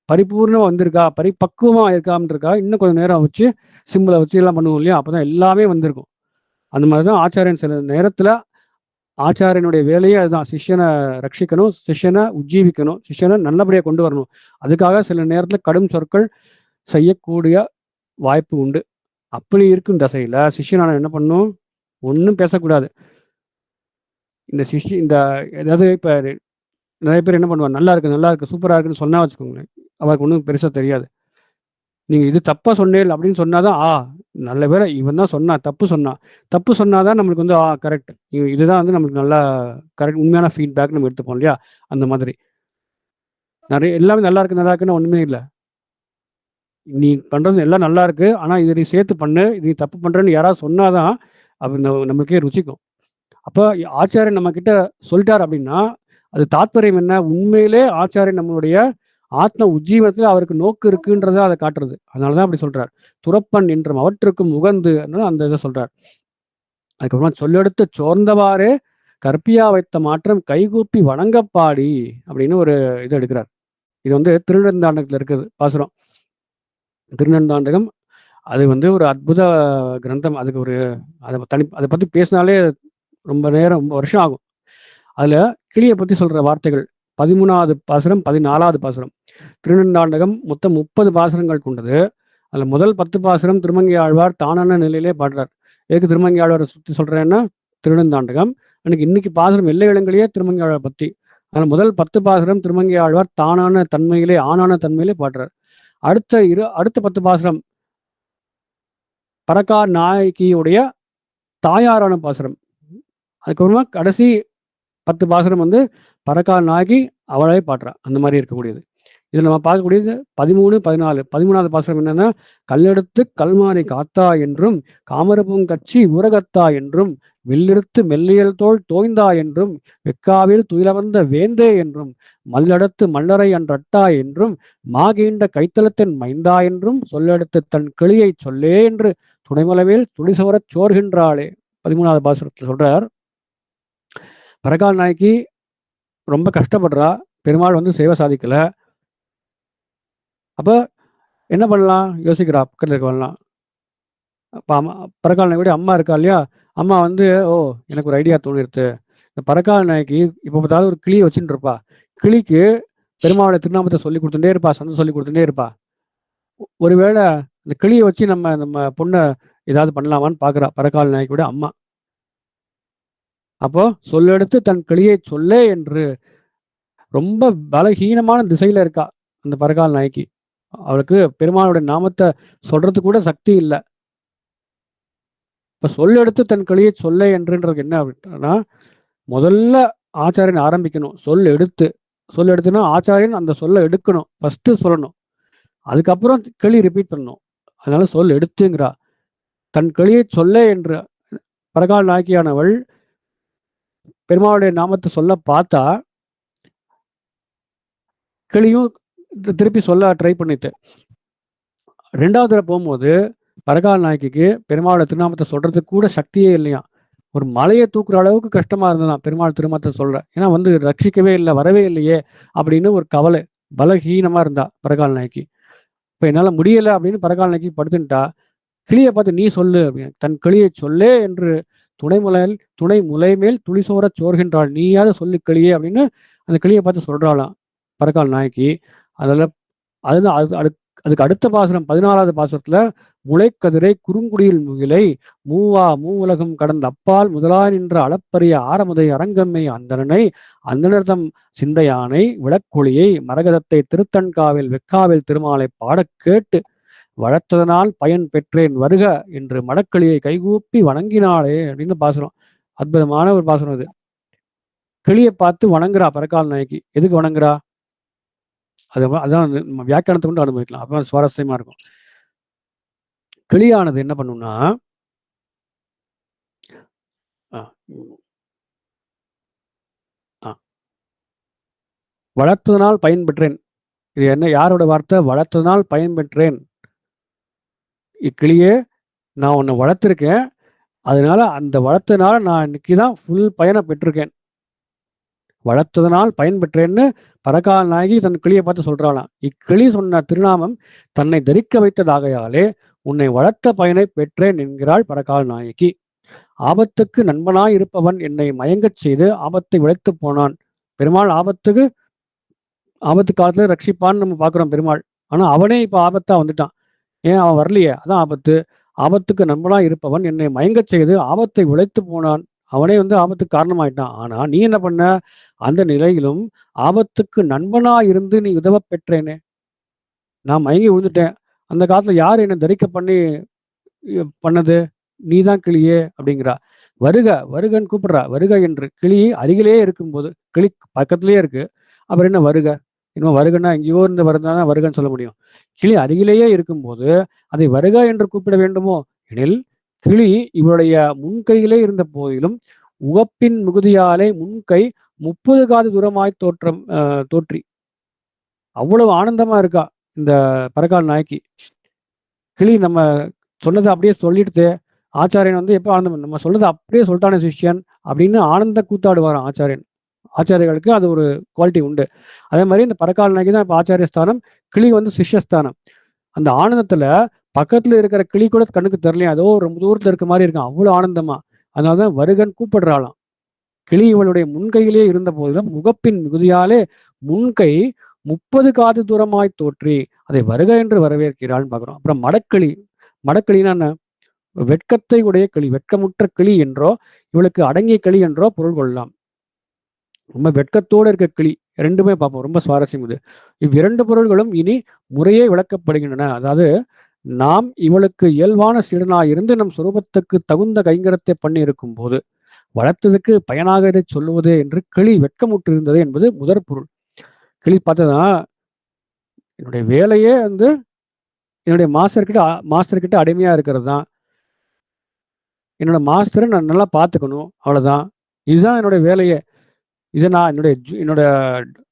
பரிபூர்ணமாக வந்திருக்கா, பரிபக்குவமாக இருக்காமன்றக்கா இன்னும் கொஞ்சம் நேரம் வச்சு சிம்பிளை வச்சு எல்லாம் பண்ணுவோம் இல்லையா, அப்போ தான் எல்லாமே வந்திருக்கும். அந்த மாதிரி தான் ஆச்சாரியன் சில நேரத்தில், ஆச்சாரியனுடைய வேலையே அதுதான், சிஷ்யனை ரட்சிக்கணும், சிஷ்யனை உஜ்ஜீவிக்கணும், சிஷ்யனை நல்லபடியாக கொண்டு வரணும். அதுக்காக சில நேரத்தில் கடும் சொற்கள் செய்யக்கூடிய வாய்ப்பு உண்டு. அப்படி இருக்கும் தசையில் சிஷ்யனான என்ன பண்ணும், ஒன்றும் பேசக்கூடாது. இந்த ஏதாவது இப்போ நிறைய பேர் என்ன பண்ணுவாங்க, நல்லா இருக்கு சூப்பராக இருக்குன்னு சொன்னா வச்சுக்கோங்களேன், அவருக்கு ஒன்றும் பெருசாக தெரியாது. நீங்கள் இது தப்பாக சொன்னேன் அப்படின்னு சொன்னாதான், நல்ல வேலை இவன் தான் சொன்னா, தப்பு சொன்னாதான் நம்மளுக்கு வந்து கரெக்ட், இதுதான் வந்து நம்மளுக்கு நல்லா கரெக்ட் உண்மையான ஃபீட்பேக் நம்ம எடுத்துப்போம் இல்லையா. அந்த மாதிரி நிறைய எல்லாமே நல்லா இருக்குன்னு ஒன்றுமே இல்லை. நீ பண்ணுறது எல்லாம் நல்லா இருக்கு, ஆனால் இதை நீ சேர்த்து பண்ணு, இது தப்பு பண்ணுறேன்னு யாராவது சொன்னாதான் அது நம்மளுக்கே ருச்சிக்கும். அப்போ ஆச்சாரியன் நம்ம கிட்ட சொல்லிட்டார் அப்படின்னா அது தாத்பரியம் என்ன, உண்மையிலே ஆச்சாரியன் நம்மளுடைய ஆத்ம உஜ்ஜீவனத்தில் அவருக்கு நோக்கு இருக்குன்றதை அதை காட்டுறது. அதனாலதான் அப்படி சொல்றார், துறப்பன் என்றும் அவற்றுக்கும் உகந்து அந்த இதை சொல்றார். அதுக்கப்புறமா சொல்லெடுத்து சோர்ந்தவாறே கற்பியா வைத்த மாற்றம் கைகூப்பி வணங்கப்பாடி அப்படின்னு ஒரு இது எடுக்கிறார். இது வந்து திருநெடுந்தாண்டகத்தில் இருக்குது பாசுரம். திருநெடுந்தாண்டகம் அது வந்து ஒரு அற்புத கிரந்தம். அதுக்கு ஒரு அதை பற்றி பேசினாலே ரொம்ப நேரம், ரொம்ப வருஷம் ஆகும். அதுல கிளியை பற்றி சொல்ற வார்த்தைகள் 13வது பாசுரம், 14வது பாசுரம். திருநெடுந்தாண்டகம் மொத்தம் 30 பாசுரங்கள் கொண்டது. அதில் முதல் 10 பாசுரம் திருமங்கை ஆழ்வார் தானான நிலையிலே பாடுறார். எதுக்கு திருமங்கை ஆழ்வாரை சுற்றி சொல்றேன்னா, திருநெடுந்தாண்டகம் இன்னைக்கு பாசுரம் எல்லை இளங்களையே திருமங்கை ஆழ்வார் பற்றி. அதனால் முதல் 10 பாசுரம் திருமங்கை ஆழ்வார் தானான தன்மையிலே, ஆனான தன்மையிலே பாடுறார். அடுத்த 10 பாசுரம் பரக்கார் நாயகியுடைய தாயாரான பாசுரம். அதுக்கப்புறமா கடைசி 10 பாசுரம் வந்து பரக்கார் நாயகி அவளே பாடுறா. அந்த மாதிரி இருக்கக்கூடியது. இதில் நம்ம பார்க்கக்கூடியது 13, 14. 13வது பாசுரம் என்னன்னா, கல்லெடுத்து கல்மானை காத்தா என்றும் காமரபும் கட்சி ஊரகத்தா என்றும் வில்லெடுத்து மெல்லியல் தோல் தோய்ந்தா என்றும் வெக்காவில் துயிலவந்த வேந்தே என்றும் மல்லெடுத்து மல்லரை அன்றட்டா என்றும் மாகீண்ட கைத்தளத்தின் மைந்தா என்றும் சொல்லெடுத்து தன் கிளியை சொல்லே என்று துணைமலவேல் துடிசவரச் சோர்கின்றாளே. 13வது பாசுரத்தில் சொல்றார், பரகால் நாயகி ரொம்ப கஷ்டப்படுறா. பெருமாள் வந்து சேவை சாதிக்கல. அப்ப என்ன பண்ணலாம்? யோசிக்கிறா பக்கத்துல இருக்கவன்லாம். அப்ப பரகால் நாயகியோட அம்மா இருக்கா இல்லையா? அம்மா வந்து, எனக்கு ஒரு ஐடியா தோணிருத்து. இந்த பரகால் நாயகி எப்ப பார்த்தாலும் ஒரு கிளிய வச்சுட்டு இருப்பா. கிளிக்கு பெருமாளுடைய திருநாமத்தை சொல்லிக் குடுத்துட்டே இருப்பா. சந்தம் சொல்லிக் குடுத்துட்டே இருப்பா. ஒருவேளை இந்த கிளிய வச்சு நம்ம நம்ம பொண்ண ஏதாவது பண்ணலாமான்னு பார்க்குறா பரகால் நாயகியோட அம்மா. அப்போ சொல்லெடுத்து தன் கிளியைச் சொல்லே என்று ரொம்ப பலஹீனமான திசையில இருக்கா அந்த பரகால் நாயகி. அவளுக்கு பெருமாளுடைய நாமத்தை சொல்றதுக்கு கூட சக்தி இல்ல. இப்ப சொல்லெடுத்து தன் கிளியைச் சொல்லே என்றுன்றது என்ன அப்படின்னா, முதல்ல ஆச்சாரியன் ஆரம்பிக்கணும். சொல் எடுத்து. சொல் எடுத்துன்னா ஆச்சாரியன் அந்த சொல்ல எடுக்கணும். ஃபர்ஸ்ட் சொல்லணும். அதுக்கப்புறம் கிளி ரிப்பீட் பண்ணணும். அதனால சொல் எடுத்துங்கிறா. தன் கிளியைச் சொல்லே என்று பரகால் நாயகியானவள் பெருமாளுடைய நாமத்தை சொல்ல பார்த்தா, கிளியும் திருப்பி சொல்ல ட்ரை பண்ணிட்டு. 2வது தடவ போம்போது, பரகால் நாயகிக்கு பெருமாளோட திருநாமத்தை சொல்றதுக்கு கூட சக்தியே இல்லையாம். ஒரு மலைய தூக்குற அளவுக்கு கஷ்டமா இருந்ததாம் பெருமாள் திருநாமத்தை சொல்ல. ஏன்னா வந்து ரட்சிக்கவே இல்ல, வரவே இல்லையே அப்படின்னு ஒரு கவலை. பலஹீனமா இருந்தா பரகால் நாயகி. இப்ப என்னால முடியல அப்படின்னு பரகால் நாயகி படுத்துன்ட்டா. கிளிய பார்த்து நீ சொல்லு அப்படின்னு. தன் கிளியைச் சொல்லே என்று துணை முலை மேல் துளிசோரச் சோர்கின்றாள். நீயாவது சொல்லு கிளியே அப்படின்னு அந்த கிளிய பார்த்து சொல்றாளாம் பரகால் நாயகி. அதுல அதுதான் அதுக்கு அடுத்த பாசுரம் 14வது பாசுரத்துல முளைக்கதிரை குறுங்குடியில் முகிலை மூவுலகம் கடந்த அப்பால் முதலாய் நின்ற அளப்பரிய ஆரமுதை அரங்கம்மை அந்தணனை அந்தணர்தம் சிந்தையானை விளக்கொளியை மரகதத்தை திருத்தன்காவில் வெக்காவில் திருமாலை பாடக் கேட்டு வளர்த்ததனால் பயன் பெற்றேன் வருக என்று மடக்கிளியை கைகூப்பி வணங்கினாளே அப்படின்னு பாசுரம். அற்புதமான ஒரு பாசுரம் இது. கிளியை பார்த்து வணங்குறா பரகால் நாயகி. எதுக்கு வணங்குறா? அதான் நம்ம வியாக்கியானத்தை கொண்டு அனுபவிக்கலாம். அப்ப சுவாரஸ்யமா இருக்கும். கிளியானது என்ன பண்ணும்னா, வளர்த்ததனால் பயன் பெற்றேன். இது என்ன யாரோட வார்த்தை? வளர்த்ததனால் பயன் பெற்றேன். இக்கிளியே நான் உன்னை வளர்த்திருக்கேன். அதனால அந்த வளர்த்ததுனால நான் இன்னைக்கு தான் ஃபுல் பயனை பெற்றிருக்கேன். வளர்த்ததனால் பயன் பெற்றேன்னு பரகால் நாயகி தன் கிளியை பார்த்து சொல்றாளாம். இக்கிளி சொன்ன திருநாமம் தன்னை தரிக்க வைத்ததாகையாலே உன்னை வளர்த்த பயனை பெற்றேன் என்கிறாள் பரகால் நாயகி. ஆபத்துக்கு நண்பனாய் இருப்பவன் என்னை மயங்கச் செய்து ஆபத்தை விளைத்து போனான். பெருமாள் ஆபத்து காலத்துல ரட்சிப்பான்னு நம்ம பார்க்குறோம் பெருமாள். ஆனா அவனே இப்ப ஆபத்தா வந்துட்டான். ஏன் அவன் வரலையே? அதான் ஆபத்து. ஆபத்துக்கு நண்பனாய் இருப்பவன் என்னை மயங்கச் செய்து ஆபத்தை விளைத்து போனான். அவனே வந்து ஆபத்துக்கு காரணமாயிட்டான். ஆனா நீ என்ன பண்ண? அந்த நிலையிலும் ஆபத்துக்கு நண்பனாய் இருந்து நீ உதவப் பெற்றேனே. நான் மயங்கி விழுந்துட்டேன். அந்த காலத்துல யார் என்ன தரிக்க பண்ணது? நீதான் கிளியே அப்படிங்கிறா. வருக வருகன்னு கூப்பிடுறா. வருக என்று கிளி அருகிலேயே இருக்கும்போது, கிளி பக்கத்திலேயே இருக்கு. அப்புறம் என்ன வருக? இன்னும் வருகன்னா எங்கேயோ இருந்து வருதுன்னா வருகன்னு சொல்ல முடியும். கிளி அருகிலேயே இருக்கும்போது, அதை வருக என்று கூப்பிட வேண்டுமோ? எனில் கிளி இவளுடைய முன்கையிலே இருந்த போதிலும், உவப்பின் மிகுதியாலே முன்கை 30 காத தூரமாய் தோற்றி. அவ்வளவு ஆனந்தமா இருக்கா இந்த பரகால் நாயகி. கிளி நம்ம சொன்னத அப்படியே சொல்லிடுத்து. ஆச்சாரியன் வந்து எப்ப ஆனந்தம் நம்ம சொன்னத அப்படியே சொல்லிட்டானே சிஷ்யன் அப்படின்னு ஆனந்த கூத்தாடுவாராம் ஆச்சாரியன். ஆச்சாரியர்களுக்கு அது ஒரு குவாலிட்டி உண்டு. அதே மாரி இந்த பரகால் நாயகி தான் இப்ப ஆச்சாரிய ஸ்தானம். கிளி வந்து சிஷ்யஸ்தானம். அந்த ஆனந்தத்துல பக்கத்துல இருக்கிற கிளி கூட கண்ணுக்கு தெரியலையாம். ஏதோ ரொம்ப தூரத்துல இருக்க மாரி இருக்காம். அவ்வளோ ஆனந்தமா. அதனால தான் வருகன்னு கூப்பிடுறாளாம். கிளி இவளுடைய முன்கையிலே இருந்த போதிலும் முகப்பின் மிகுதியாலே முன்கை 30 காத தூரமாய் தோற்றி அதை வருக என்று வரவேற்கிறாள்னு பார்க்குறோம். அப்புறம் மடக்கிளி. மடக்கிளின்னா என்ன? வெட்கத்தை உடைய கிளி. வெட்கமுற்ற கிளி என்றோ, இவளுக்கு அடங்கிய கிளி என்றோ பொருள் கொள்ளலாம். ரொம்ப வெட்கத்தோடு இருக்க கிளி. 2மே பார்ப்போம். ரொம்ப சுவாரஸ்யம் இது. இவ்விரண்டு பொருள்களும் இனி முறையே விளக்கப்படுகின்றன. அதாவது நாம் இவளுக்கு இயல்பான சீடனாய் இருந்து நம் சுரூபத்துக்கு தகுந்த கைங்கரத்தை பண்ணி இருக்கும் போது வளர்த்ததுக்கு பயனாக இதை சொல்லுவது என்று கிளி வெட்கமுற்று இருந்தது என்பது முதற் பொருள். கிளி பார்த்ததான் என்னுடைய வேலையே வந்து என்னுடைய மாஸ்டர் கிட்ட அடிமையா இருக்கிறது தான். என்னோட மாஸ்டரை நான் நல்லா பார்த்துக்கணும். அவ்வளோதான். இதுதான் என்னுடைய வேலையே. இதை நான் என்னோட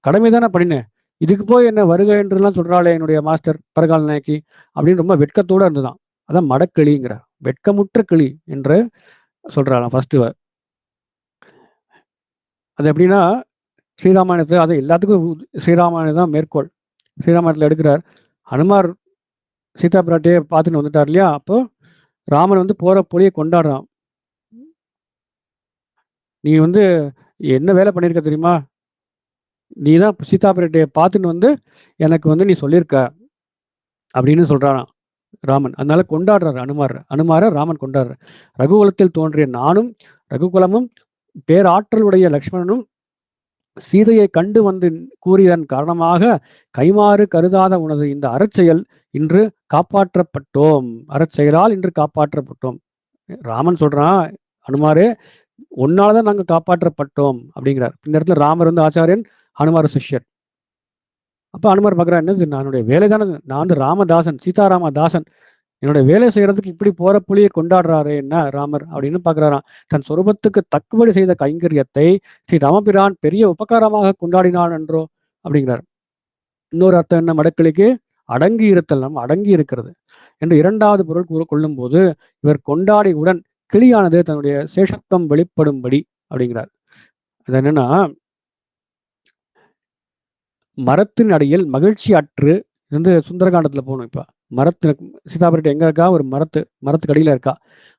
கடமை தானே பண்ணினேன். இதுக்கு போய் என்ன வருக என்றுலாம் சொல்றாளே என்னுடைய மாஸ்டர் பரகால் நாயகி அப்படின்னு ரொம்ப வெட்கத்தோட இருந்துதான். அதான் மடக்கிளிங்கிற வெட்கமுற்ற கிளி என்று சொல்றாளாம் ஃபர்ஸ்ட். அது எப்படின்னா, ஸ்ரீராமாயணத்துல அது எல்லாத்துக்கும் ஸ்ரீராமாயணம் தான் மேற்கோள். ஸ்ரீராமாயணத்துல எடுக்கிறார். ஹனுமார் சீதா பிராட்டிய பார்த்துட்டு வந்துட்டார் இல்லையா? அப்போ ராமன் வந்து போற புலிய கொண்டாடுறான். "நீ வந்து என்ன வேலை பண்ணியிருக்க தெரியுமா? நீ தான் சீதா பிராட்டிய பார்த்துன்னு வந்து எனக்கு வந்து நீ சொல்லியிருக்க." அப்படின்னு சொல்றாராம் ராமன். அதனால கொண்டாடுறாரு அனுமார ராமன் கொண்டாடுறார். ரகுகுலத்தில் தோன்றிய நானும், ரகுகுலமும், பேராற்றலுடைய லக்ஷ்மணனும் சீதையை கண்டு வந்து கூறியதன் காரணமாக கைமாறு கருதாத உனது இந்த அறச்செயல் இன்று காப்பாற்றப்பட்டோம். அறச்செயலால் இன்று காப்பாற்றப்பட்டோம். ராமன் சொல்றான், "அனுமாரே, உன்னால தான் நாங்க காப்பாற்றப்பட்டோம்." அப்படிங்கிறார். இந்த இடத்துல ராமர் வந்து ஆச்சாரியன், ஹனுமார் சிஷ்யர். அப்ப அனுமார் பார்க்குறார், என்னது என்னுடைய வேலை தானே, நான் வந்து ராமதாசன், சீதாராமதாசன். என்னுடைய வேலை செய்யறதுக்கு இப்படி போற புலியை கொண்டாடுறாரு என்ன ராமர் அப்படின்னு பார்க்குறாராம். தன் சொரூபத்துக்கு தக்கபடி செய்த கைங்கரியத்தை ஸ்ரீ ராமபிரான் பெரிய உபகாரமாக கொண்டாடினான் என்றோ அப்படிங்கிறார். இன்னொரு அர்த்தம் என்ன மடக்கிளிக்கு? அடங்கி இருத்தல், நம்ம அடங்கி இருக்கிறது என்று இரண்டாவது பொருள் கொள்ளும்போது இவர் கொண்டாடியுடன் கிளியானது தன்னுடைய சேஷத்துவம் வெளிப்படும்படி அப்படிங்கிறார். அது என்னன்னா, மரத்தின் அடியில் மகிழ்ச்சி அற்று, இது வந்து சுந்தரகாண்டத்துல போகணும். இப்ப மரத்து சீதாபுரட்டு எங்க இருக்கா? ஒரு மரத்துக்கு அடியில இருக்கா.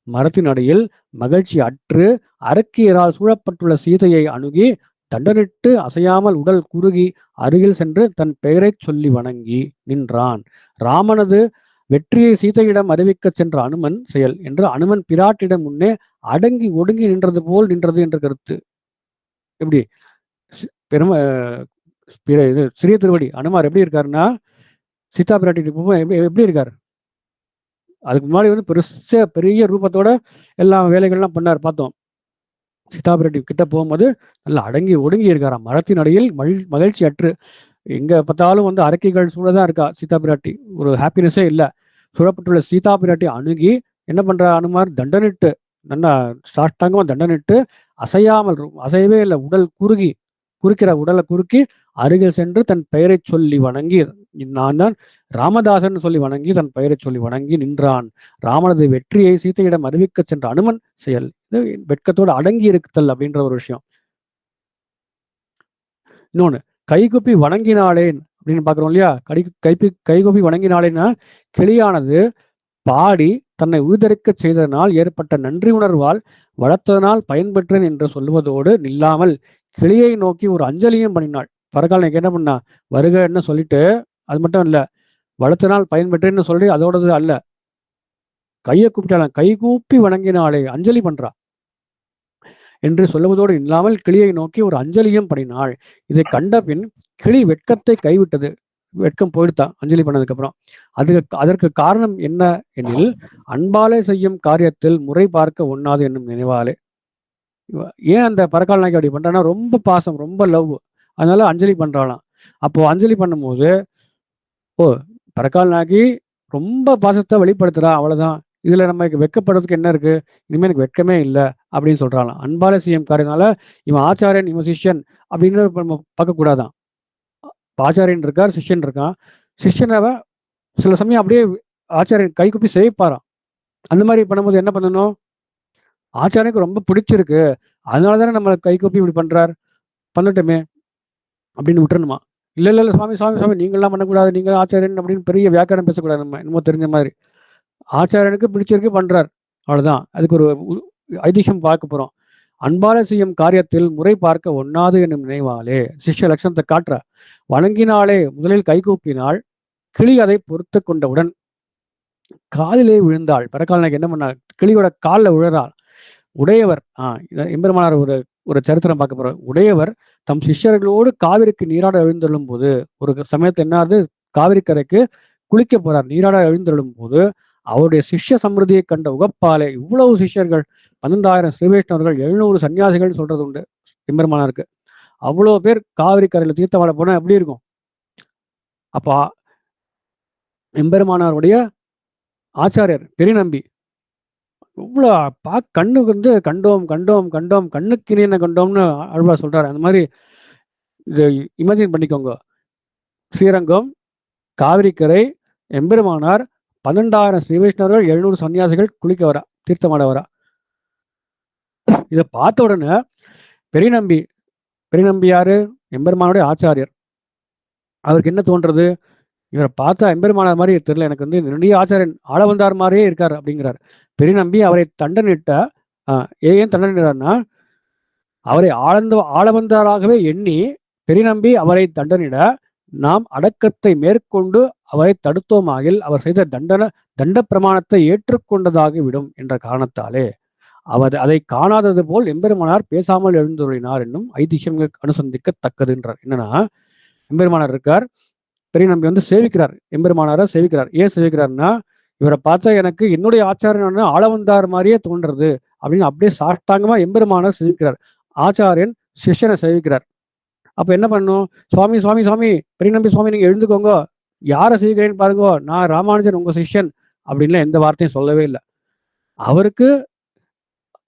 மரத்தின் அடியில் மகிழ்ச்சி அற்று அரக்கியரால் சூழப்பட்டுள்ள சீதையை அணுகி தண்டனிட்டு அசையாமல் உடல் குறுகி அருகில் சென்று தன் பெயரைச் சொல்லி வணங்கி நின்றான். ராமனது வெற்றியை சீதையிடம் அறிவிக்கச் சென்ற அனுமன் செயல் என்று அனுமன் பிராட்டிடம் முன்னே அடங்கி ஒடுங்கி நின்றது போல் நின்றது என்ற கருத்து. எப்படி? பெரும இது சிறிய திருவடி அனுமார் எப்படி இருக்காருன்னா, சீதா பிராட்டி எப்படி இருக்காரு? அதுக்கு முன்னாடி வந்து பெரிய ரூபத்தோட எல்லா வேலைகள்லாம் பண்ணார் பார்த்தோம். சீதா பிராட்டி கிட்ட போகும்போது நல்லா அடங்கி ஒடுங்கி இருக்காராம். மரத்தின் அடியில் மகிழ்ச்சி அற்று, எங்க பார்த்தாலும் வந்து அரக்கைகள் சூழதான் இருக்கா சீதா பிராட்டி. ஒரு ஹாப்பினஸே இல்லை. சூழப்பட்டுள்ள சீதா பிராட்டி அணுகி என்ன பண்ற அனுமார்? தண்டனிட்டு, நல்லா சாஷ்டாங்கமா தண்டனிட்டு அசையாமல், அசையவே இல்லை, உடல் குறுகி, குறுக்கிற உடலை குறுக்கி அருகில் சென்று தன் பெயரை சொல்லி வணங்கி, நான் தான் ராமதாசன் சொல்லி வணங்கி தன் பெயரை சொல்லி வணங்கி நின்றான். ராமனது வெற்றியை சீதையிடம் அறிவிக்க சென்ற அனுமன் செயல். இது வெட்கத்தோடு அடங்கி இருக்குதல் அப்படின்ற ஒரு விஷயம். இன்னொன்னு, கைகுப்பி வணங்கினாளேன் அப்படின்னு பாக்குறோம் இல்லையா? கைகுப்பி வணங்கினாளேன்னா, கிளியானது பாடி தன்னை உயிர்த்தெடுக்க செய்ததனால் ஏற்பட்ட நன்றி உணர்வால் வளர்த்ததனால் பயன்பெற்றேன் என்று சொல்லுவதோடு நில்லாமல் கிளியை நோக்கி ஒரு அஞ்சலியும் பண்ணினாள். பரகால் என்ன பண்ணா? வருக என்ன சொல்லிட்டு, அது மட்டும் இல்ல, வளர்த்தனால் பயன்பெற்றேன்னு சொல்லி அதோடது அல்ல, கையை கூப்பிட்டாலாம், கை கூப்பி வணங்கினாளே, அஞ்சலி பண்றா என்று சொல்லுவதோடு இல்லாமல் கிளியை நோக்கி ஒரு அஞ்சலியும் பண்ணினாள். இதை கண்ட பின் கிளி வெட்கத்தை கைவிட்டது. வெட்கம் போயிடுத்தான் அஞ்சலி பண்ணதுக்கு அப்புறம். அதற்கு காரணம் என்ன எனில், அன்பாலே செய்யும் காரியத்தில் முறை பார்க்க ஒண்ணாது என்னும் நினைவாலே. ஏன் அந்த பரக்கால் நாய்க்கு அப்படி பண்றான்னா, ரொம்ப பாசம், ரொம்ப லவ். அதனால அஞ்சலி பண்றாளாம். அப்போ அஞ்சலி பண்ணும்போது, ஓ, பரக்கால் நாயகி ரொம்ப பாசத்தை வெளிப்படுத்துறா, அவ்வளவுதான். இதுல நமக்கு வெட்கப்படுறதுக்கு என்ன இருக்கு? இனிமே எனக்கு வெட்கமே இல்லை அப்படின்னு சொல்றாளாம். அன்பாலே செய்யும் காரியனால இவன் ஆச்சாரியன், இவன் சிஷ்யன் அப்படின்னு நம்ம பார்க்க கூடாதான். ஆச்சாரியன் இருக்கார், சிஷ்யன் இருக்கான். சிஷ்யனை சில சமயம் அப்படியே ஆச்சாரியன் கைகுப்பி சேவிப்பாராம். அந்த மாதிரி பண்ணும்போது என்ன பண்ணணும்? ஆச்சாரியனுக்கு ரொம்ப பிடிச்சிருக்கு, அதனால தானே நம்மளை கைகூப்பி இப்படி பண்றார், பண்ணட்டுமே அப்படின்னு விட்டுறணுமா? இல்ல இல்ல இல்ல, சுவாமி சுவாமி சுவாமி, நீங்களாம் பண்ணக்கூடாது, நீங்க ஆச்சாரியன் அப்படின்னு பெரிய வியாக்கரணம் பேசக்கூடாது. நம்ம என்னமோ தெரிஞ்ச மாதிரி, ஆச்சாரியனுக்கு பிடிச்சிருக்கு பண்றார், அவ்வளவுதான். அதுக்கு ஒரு ஐதிகம் பார்க்க போறோம். அன்பால செய்யும் காரியத்தில் முறை பார்க்க ஒண்ணாது என்னும் நினைவாலே சிஷ்ய லட்சணத்தை காட்டுற. வணங்கினாலே முதலில் கைகூப்பினாள். கிளி அதை பொறுத்து கொண்டவுடன் காலிலே விழுந்தாள். பரக்கால் நாயகி என்ன பண்ணா? கிளியோட காலில் விழுறாள். உடையவர் எம்பெருமானார் ஒரு ஒரு சரித்திரம் பார்க்க போறோம். உடையவர் தம் சிஷ்யர்களோடு காவிரிக்கு நீராட எழுந்தருளும் போது, ஒரு சமயத்து என்னாது, காவிரி கரைக்கு குளிக்க போறார். நீராட எழுந்தருளும் போது அவருடைய சிஷ்ய சமிருதியை கண்ட உகப்பாலே, இவ்வளவு சிஷ்யர்கள், 12,000 ஸ்ரீவைஷ்ணவர்கள், 700 சன்னியாசிகள் சொல்றது உண்டு எம்பெருமானாருக்கு. அவ்வளோ பேர் காவிரி கரையில தீர்த்தவாட போனா எப்படி இருக்கும்? அப்ப எம்பெருமானாருடைய ஆச்சாரியர் பெரிய நம்பி இவ்வளோ கண்ணுக்கு வந்து கண்டோம் கண்டோம் கண்டோம், கண்ணுக்கு இனியன கண்டோம்னு ஆழ்வார் சொல்றாரு. அந்த மாதிரி இதை இமேஜின் பண்ணிக்கோங்க. ஸ்ரீரங்கம், காவிரிக்கரை, எம்பெருமானார், 12,000 ஸ்ரீ வைஷ்ணவர்கள், 700 சன்னியாசிகள் குளிக்க வரா, தீர்த்தமாட வரா. இதை பார்த்த உடனே பெரிய நம்பி பெரியநம்பி யாரு? எம்பெருமானுடைய ஆச்சாரியர். அவருக்கு என்ன தோன்றது? இவரை பார்த்தா எம்பெருமானார் மாதிரி தெரியல, எனக்கு வந்து நிறைய ஆச்சாரியன் ஆளவந்தார் மாதிரியே இருக்கார் அப்படிங்கிறார். பெரியநம்பி அவரை தண்டனிட்ட ஏன் தண்டனிட்டார்னா, அவரை ஆளவந்தாராகவே எண்ணி பெரியநம்பி அவரை தண்டனிட, நாம் அடக்கத்தை மேற்கொண்டு அவரை தடுத்தோமாகில் அவர் செய்த தண்ட பிரமாணத்தை ஏற்றுக்கொண்டதாகிவிடும் என்ற காரணத்தாலே அதை காணாதது போல் எம்பெருமானார் பேசாமல் எழுந்துள்ளினார் என்னும் ஐதிஹ்யம் அனுசந்திக்கத்தக்கது என்றார். என்னன்னா, எம்பெருமானார் இருக்கார், பெரியநம்பி வந்து சேவிக்கிறார், எம்பெருமானாரை சேவிக்கிறார். ஏன் சேவிக்கிறார்னா, இவரை பார்த்தா எனக்கு என்னுடைய ஆச்சாரியன் ஆளவந்தார் மாதிரியே தோன்றது அப்படின்னு அப்படியே சாஷ்டாங்கமா எம்பெருமானார் சேவிக்கிறார். ஆச்சாரியன் சிஷ்யனை சேவிக்கிறார். அப்ப என்ன பண்ணும்? சுவாமி சுவாமி சுவாமி பெரியநம்பி சுவாமி, நீங்க எழுந்துக்கோங்க, யாரை சேவிக்கிறேன்னு பாருங்க, நான் ராமானுஜன் உங்க சிஷ்யன் அப்படின்லாம் எந்த வார்த்தையும் சொல்லவே இல்லை. அவருக்கு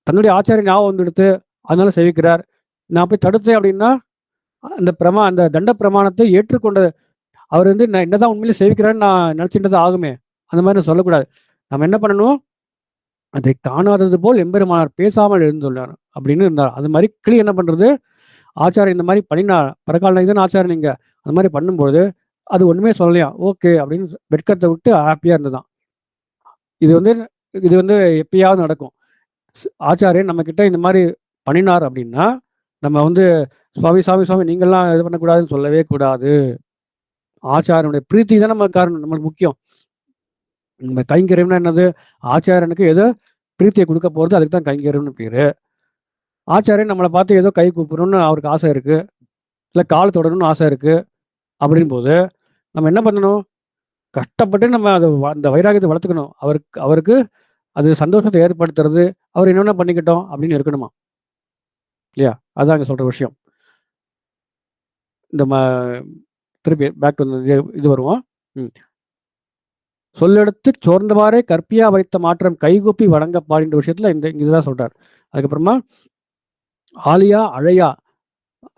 தன்னுடைய ஆச்சாரியன் ஞாபகம் வந்துடுத்து, அதனால சேவிக்கிறார். நான் போய் தடுத்தேன் அப்படின்னா அந்த தண்ட பிரமாணத்தை ஏற்றுக்கொண்ட அவர் வந்து நான் என்னதான் உண்மையிலே சேவிக்கிறான்னு நான் நினைச்சிட்டது ஆகுமே, அந்த மாதிரி சொல்லக்கூடாது. நம்ம என்ன பண்ணணும்? அதை காணாதது போல் எம்பெருமானார் பேசாமல் எழுந்துள்ளார் அப்படின்னு இருந்தார். அது மாதிரி கிளி என்ன பண்றது? ஆச்சாரியன் இந்த மாதிரி பண்ணினார், பரகால இதுன்னு ஆச்சாரியன் நீங்க அந்த மாதிரி பண்ணும்போது அது ஒண்ணுமே சொல்லலையா, ஓகே அப்படின்னு வெட்கத்தை விட்டு ஹாப்பியா இருந்ததுதான். இது வந்து எப்பயாவது நடக்கும். ஆச்சாரியன் நம்ம கிட்ட இந்த மாதிரி பண்ணினார் அப்படின்னா நம்ம வந்து சுவாமி சுவாமி சுவாமி நீங்கள்லாம் இது பண்ணக்கூடாதுன்னு சொல்லவே கூடாது. ஆச்சாரனுடைய பிரீத்தி தான் நம்ம காரணம், நம்மளுக்கு முக்கியம். நம்ம கைங்கரியம்னா என்னது? ஆச்சாரியனுக்கு ஏதோ பிரீத்தியை கொடுக்க போறது, அதுக்கு தான் கைங்கரியம்னு பேரு. ஆச்சாரியன் நம்மளை பார்த்து ஏதோ கை கூப்பிடணும்னு அவருக்கு ஆசை இருக்கு, இல்லை கால் தொடரணும்னு ஆசை இருக்கு அப்படின் போது நம்ம என்ன பண்ணணும்? கஷ்டப்பட்டு நம்ம அந்த வைராகியத்தை வளர்த்துக்கணும். அவருக்கு அது சந்தோஷத்தை ஏற்படுத்துறது, அவர் என்னென்ன பண்ணிக்கிட்டோம் அப்படின்னு இருக்கணுமா இல்லையா? அதான் அங்கே சொல்ற விஷயம். இந்த திருப்பி பேக் டு இது வருவோம். சொல்லெடுத்து சோர்ந்தவாறே கற்பியா வைத்த மாற்றம் கைகூப்பி வழங்க பாடின்ற விஷயத்துல இதுதான் சொல்றார். அதுக்கப்புறமா ஆலியா அழையா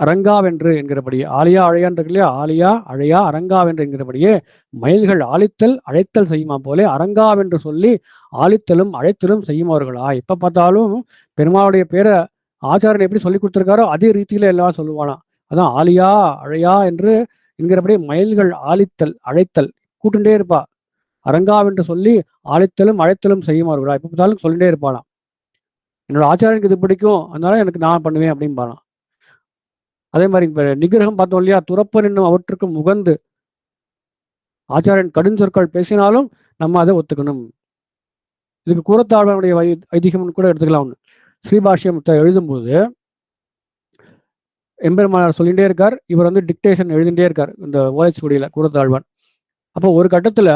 அரங்காவென்று என்கிறபடியே, ஆலியா அழையான்றது இல்லையா, ஆலியா அழையா அரங்காவென்று என்கிறபடியே மயில்கள் ஆலித்தல் அழைத்தல் செய்யுமா போலே அரங்காவென்று சொல்லி ஆலித்தலும் அழைத்தலும் செய்யுமாவர்களா. எப்ப பார்த்தாலும் பெருமாளுடைய பேரை ஆச்சாரன் எப்படி சொல்லி கொடுத்திருக்காரோ அதே ரீதியில எல்லாம் சொல்லுவானாம். அதான் ஆலியா அழையா என்று என்கிறபடி மயில்கள் ஆலித்தல் அழைத்தல் கூட்டுண்டே இருப்பா. அரங்காவென்று சொல்லி ஆழைத்தலும் அழைத்தலும் செய்யுமாவர்களா. எப்ப பார்த்தாலும் சொல்லிட்டே இருப்பாளாம். என்னோட ஆச்சாரனுக்கு இது பிடிக்கும், அதனால எனக்கு நான் பண்ணுவேன் அப்படின்பாளாம். அதே மாதிரி இப்ப நிகிரகம் பார்த்தோம் இல்லையா, துறப்பன் என்னும் அவற்றுக்கு முகந்து ஆச்சாரியன் கடுஞ்சொற்கள் பேசினாலும் நம்ம அதை ஒத்துக்கணும். இதுக்கு கூறத்தாழ்வனுடைய ஐதீகம்னு கூட எடுத்துக்கலாம். ஒன்று ஸ்ரீபாஷ்யத்தை எழுதும்போது எம்பெருமானார் சொல்லிகிட்டே இருக்கார், இவர் வந்து டிக்டேஷன் எழுதிட்டே இருக்கார் இந்த ஓலைச்சுவடியில கூறத்தாழ்வான். அப்போ ஒரு கட்டத்துல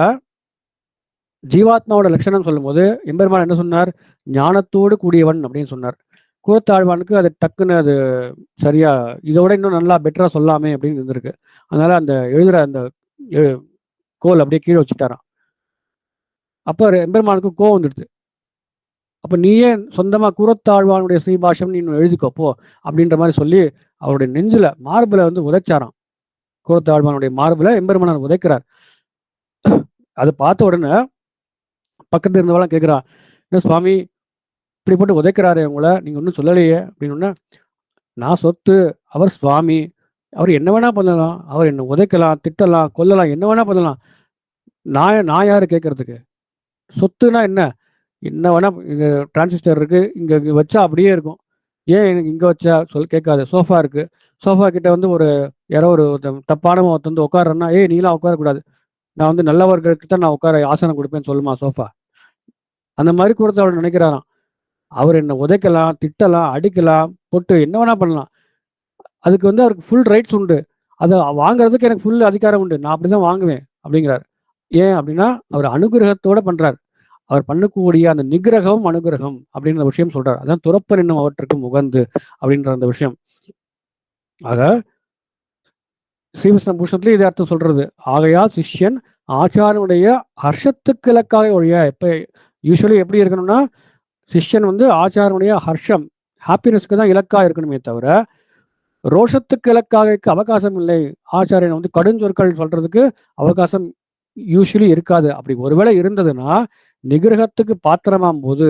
ஜீவாத்மாவோட லட்சணம் சொல்லும்போது எம்பெருமான் என்ன சொன்னார்? ஞானத்தோடு கூடியவன் அப்படின்னு சொன்னார். கூறத்தாழ்வானுக்கு அது டக்குன்னு அது சரியா இதோட இன்னும் நல்லா பெட்டரா சொல்லாமே அப்படின்னு இருந்திருக்கு. அதனால அந்த எழுதுற அந்த கோல் அப்படியே கீழே வச்சுட்டாராம். அப்ப எம்பெருமானுக்கு கோவம் வந்துடுது. அப்ப நீயே சொந்தமா கூறத்தாழ்வானுடைய ஸ்ரீபாஷம் நீ எழுதிக்கோ போ அப்படின்ற மாதிரி சொல்லி அவருடைய நெஞ்சில மார்புல வந்து உதைச்சாராம். கூறத்தாழ்வானுடைய மார்புல எம்பெருமானார் உதைக்கிறார். அதை பார்த்த உடனே பக்கத்துல இருந்தவெல்லாம் கேட்கிறா, என்ன சுவாமி இப்படி போட்டு உதைக்கிறாரு உங்களை, நீங்க ஒன்றும் சொல்லலையே அப்படின்னு. நான் சொத்து, அவர் சுவாமி, அவர் என்ன வேணா பண்ணலாம், அவர் என்ன உதைக்கலாம், திட்டலாம், கொல்லலாம், என்ன வேணா பண்ணலாம். நான் யாரு கேட்கறதுக்கு? சொத்துனா என்ன? என்ன வேணா இங்க டிரான்சிஸ்டர் இருக்கு, இங்க வச்சா அப்படியே இருக்கும். ஏன் எனக்கு இங்க வச்சா கேட்காது. சோஃபா இருக்கு, சோஃபா கிட்ட வந்து யாரோ ஒரு தப்பான வந்து உட்காரன்னா, நீலாம் உட்காரக்கூடாது, நான் வந்து நல்லவர்கள்கிட்ட நான் உட்கார ஆசனம் கொடுப்பேன்னு சொல்லுமா சோஃபா? அந்த மாதிரி கொடுத்து அவர் நினைக்கிறாராம். அவர் என்ன உதைக்கலாம், திட்டலாம், அடிக்கலாம், போட்டு என்ன வேணா பண்ணலாம். அதுக்கு வந்து அவருக்கு ஃபுல் ரைட்ஸ் உண்டு. அதை வாங்குறதுக்கு எனக்கு ஃபுல் அதிகாரம் உண்டு. நான் அப்படிதான் வாங்குவேன் அப்படிங்கிறார். ஏன் அப்படின்னா அவர் அனுகிரகத்தோட பண்றார். அவர் பண்ணக்கூடிய அந்த நிகிரகம் அனுகிரகம் அப்படின்ற விஷயம் சொல்றார். அதான் துறப்பன் என்னும் அவற்றுக்கு முகந்து அப்படின்ற அந்த விஷயம். ஆக ஸ்ரீவிஷ்ணு பூஷணத்துல இதே அர்த்தம் சொல்றது. ஆகையால் சிஷ்யன் ஆச்சாரனுடைய ஹர்ஷத்துக்கு இலக்காக ஒழிய, இப்ப யூஸ்வலி எப்படி இருக்கணும்னா சிஷ்யன் வந்து ஆச்சாரனுடைய ஹர்ஷம் ஹாப்பினஸ்க்கு தான் இலக்கா இருக்கணுமே தவிர ரோஷத்துக்கு இலக்காக அவகாசம் இல்லை. ஆச்சாரியன் வந்து கடுஞ்சொற்கள் சொல்றதுக்கு அவகாசம் யூஸ்வலி இருக்காது. அப்படி ஒருவேளை இருந்ததுன்னா நிகிரகத்துக்கு பாத்திரமாகும் போது,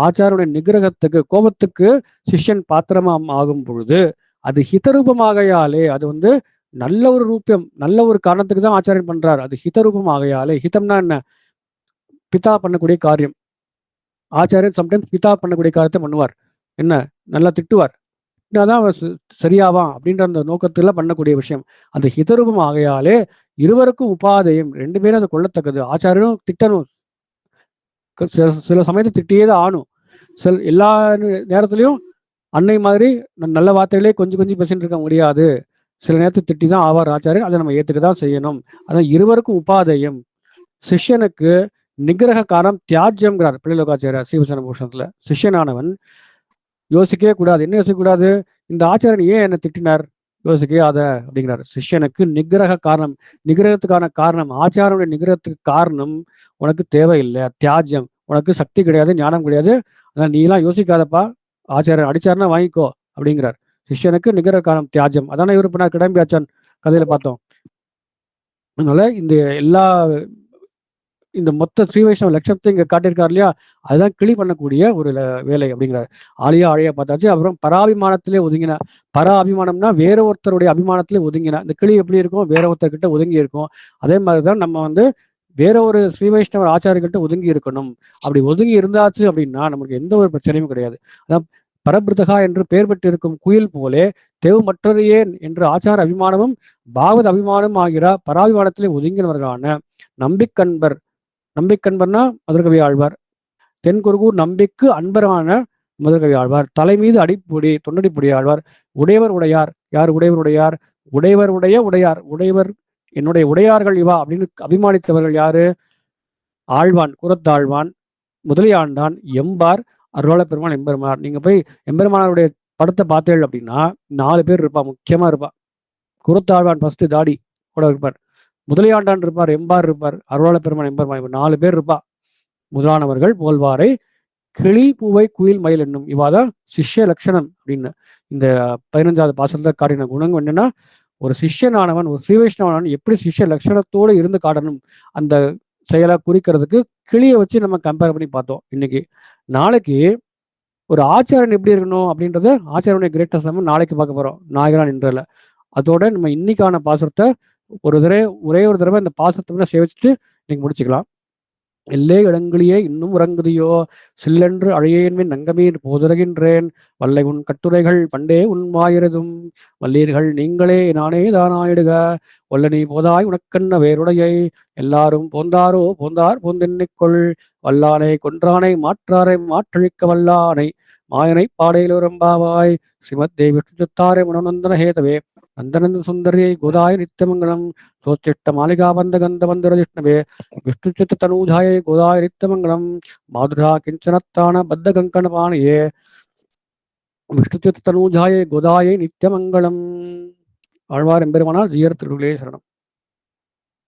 ஆச்சாரனுடைய நிகிரகத்துக்கு கோபத்துக்கு சிஷ்யன் பாத்திரமாம் ஆகும் பொழுது அது ஹிதரூபமாகையாலே, அது வந்து நல்ல ஒரு ரூபியம், நல்ல ஒரு காரணத்துக்கு தான் ஆச்சாரியன் பண்றார். அது ஹிதரூபமாகையாலே, ஹிதம்னா என்ன? பிதா பண்ணக்கூடிய காரியம். ஆச்சாரியன் சம்டைம்ஸ் பிதா பண்ணக்கூடிய காரியத்த பண்ணுவார். என்ன? நல்லா திட்டுவார். திட்டினாதான் அவன் சரியாவான் அப்படின்ற அந்த நோக்கத்துல பண்ணக்கூடிய விஷயம். அந்த ஹிதரூபம் ஆகையாலே இருவருக்கும் உபாதையும் 2 பேரும் அது கொள்ளத்தக்கது. ஆச்சாரியனும் திட்டணும். சில சமயத்துல திட்டியே தான் ஆணும். எல்லா நேரத்திலயும் அன்னை மாதிரி நல்ல வார்த்தைகளே கொஞ்சம் கொஞ்சம் பேசிட்டு இருக்க முடியாது. சில நேரத்தில் திட்டி தான் ஆவார் ஆச்சாரியர். அதை நம்ம ஏத்துக்க தான் செய்யணும். அதான் இருவருக்கும் உபாதையும். சிஷ்யனுக்கு நிகிரக காரம் தியாஜ்யம்ங்கிறார் பிள்ளைலோகாச்சாரியார் ஸ்ரீவசன பூஷணத்துல. சிஷ்யனானவன் யோசிக்கவே கூடாது. என்ன யோசிக்க கூடாது? இந்த ஆச்சாரியன் ஏன் என்னை திட்டினார்? யோசிக்காத அப்படிங்கிறார். சிஷ்யனுக்கு நிகிரக காரணம், நிகிரகத்துக்கான காரணம், ஆச்சாரனுடைய நிகிரகத்துக்கு காரணம் உனக்கு தேவையில்லை. தியாஜ்யம், உனக்கு சக்தி கிடையாது, ஞானம் கிடையாது. அதான் நீ எல்லாம் யோசிக்காதப்பா, ஆச்சாரியர் அடிச்சாருன்னா வாங்கிக்கோ அப்படிங்கிறார். சிஷ்யனுக்கு நிகிரக காரணம் தியாஜ்யம். அதானே இவர் பண்ணார் கிடம்பியாச்சான் கதையில பார்த்தோம். அதனால இந்த எல்லா இந்த மொத்த ஸ்ரீ வைஷ்ணவ லட்சத்தை இங்க காட்டியிருக்காரு இல்லையா, அதுதான் கிளி பண்ணக்கூடிய ஒரு வேலை அப்படிங்கிறார். ஆழியா ஆழியா பார்த்தாச்சு. அப்புறம் பராபிமானத்திலே ஒதுங்கின. பரா அபிமானம்னா வேற ஒருத்தருடைய அபிமானத்திலே ஒதுங்கின. இந்த கிளி எப்படி இருக்கும்? வேற ஒருத்தர்கிட்ட ஒதுங்கி இருக்கும். அதே மாதிரிதான் நம்ம வந்து வேற ஒரு ஸ்ரீ வைஷ்ணவர் ஆச்சாரியர்கிட்ட ஒதுங்கி இருக்கணும். அப்படி ஒதுங்கி இருந்தாச்சு அப்படின்னா நமக்கு எந்த ஒரு பிரச்சனையும் கிடையாது. அதான் பரபிரதகா என்று பெயர் பெற்றிருக்கும் குயில் போலே தேவ் மற்றது ஏன் என்று ஆச்சார அபிமானமும் பாகவத அபிமானம் ஆகிற பராபிமானத்திலே ஒதுங்கினவர்களான நம்பிக்கண்பர். நம்பிக்கண்பர்னா மதுரகவி ஆழ்வார். தென்குருகூர் நம்பிக்கு அன்பரான மதுரகவி ஆழ்வார். தலை மீது அடிப்பொடி தொண்டடிப்பொடி ஆழ்வார். உடையவர் உடையார். யார் உடையவர் உடையார்? உடையவர் உடைய உடையார். உடையவர் என்னுடைய உடையார்கள் இவா அப்படின்னு அபிமானித்தவர்கள் யாரு? ஆழ்வான், குரத்தாழ்வான், முதலியாண்டான், எம்பார், அருளாள பெருமான், எம்பெருமானார். நீங்க போய் எம்பெருமானாருடைய படத்தை பார்த்தேள் அப்படின்னா 4 பேர் இருப்பா, முக்கியமா இருப்பா. குரத்தாழ்வான் ஃபர்ஸ்ட் தாடி கூட இருப்பார். முதலியாண்டான் இருப்பார், எம்பார் இருப்பார், அருளாள பெருமான், எம்பெருமான், 4 பேர் இருப்பா. முதலானவர்கள் போல்வாரை கிளி பூவை குயில் மயில் என்னும் இவாதான் சிஷ்ய லட்சணம் அப்படின்னு இந்த 15வது பாசத்துல காட்டின குணங்கள் என்னன்னா, ஒரு சிஷ்யனானவன், ஒரு ஸ்ரீவைஷ்ணவனானவன் எப்படி சிஷ்ய லட்சணத்தோடு இருந்து காட்டணும் அந்த செயலை குறிக்கிறதுக்கு கிளியை வச்சு நம்ம கம்பேர் பண்ணி பார்த்தோம் இன்னைக்கு. நாளைக்கு ஒரு ஆச்சாரன் எப்படி இருக்கணும் அப்படின்றத ஆச்சாரனுடைய கிரேட்னஸ் நம்ம நாளைக்கு பார்க்க போறோம் நாயகரான் என்றல. அதோட நம்ம இன்னைக்கான பாசுரத்தை ஒரே ஒரு தடவை இந்த பாசுரத்தை சேவிச்சுட்டு நீங்க முடிச்சுக்கலாம். எல்லே இடங்களியே இன்னும் உறங்குதியோ சில்லென்று அழையேன்மின் நங்கமீன் போதுறகின்றேன் வல்லை உன் கட்டுரைகள் பண்டே உன்மாயிரதும் வல்லீர்கள் நீங்களே நானே தானாயிடுக வல்ல நீ போதாய் உனக்கண்ண வேறுடையை எல்லாரும் போந்தாரோ போந்தார் போந்தென்னிக்கொள் வல்லானை கொன்றானை மாற்றாரை மாற்றழிக்க வல்லானை மாயனை பாடையிலோரம்பாவாய் ஸ்ரீமத் தேவி விஷ்ணுத்தாரை மனோநந்தன ஹேதவே நந்தனந்த சுந்தரியை கோதாய நித்தியமங்கலம் சோச்சிட்ட மாளிகா பந்த கந்த பந்தர விஷ்ணவே விஷ்ணுச்சித்த தனூஜாயை கோதாய நித்தியமங்கலம் மாதுரா கிஞ்சனத்தான பத்த கங்கண பாணியே விஷ்ணுச்சித்த தனூஜாயை கோதாயை நித்தியமங்கலம். ஆழ்வார் எம்பெருமானார் ஜீயர் திருவிழே சரணம்.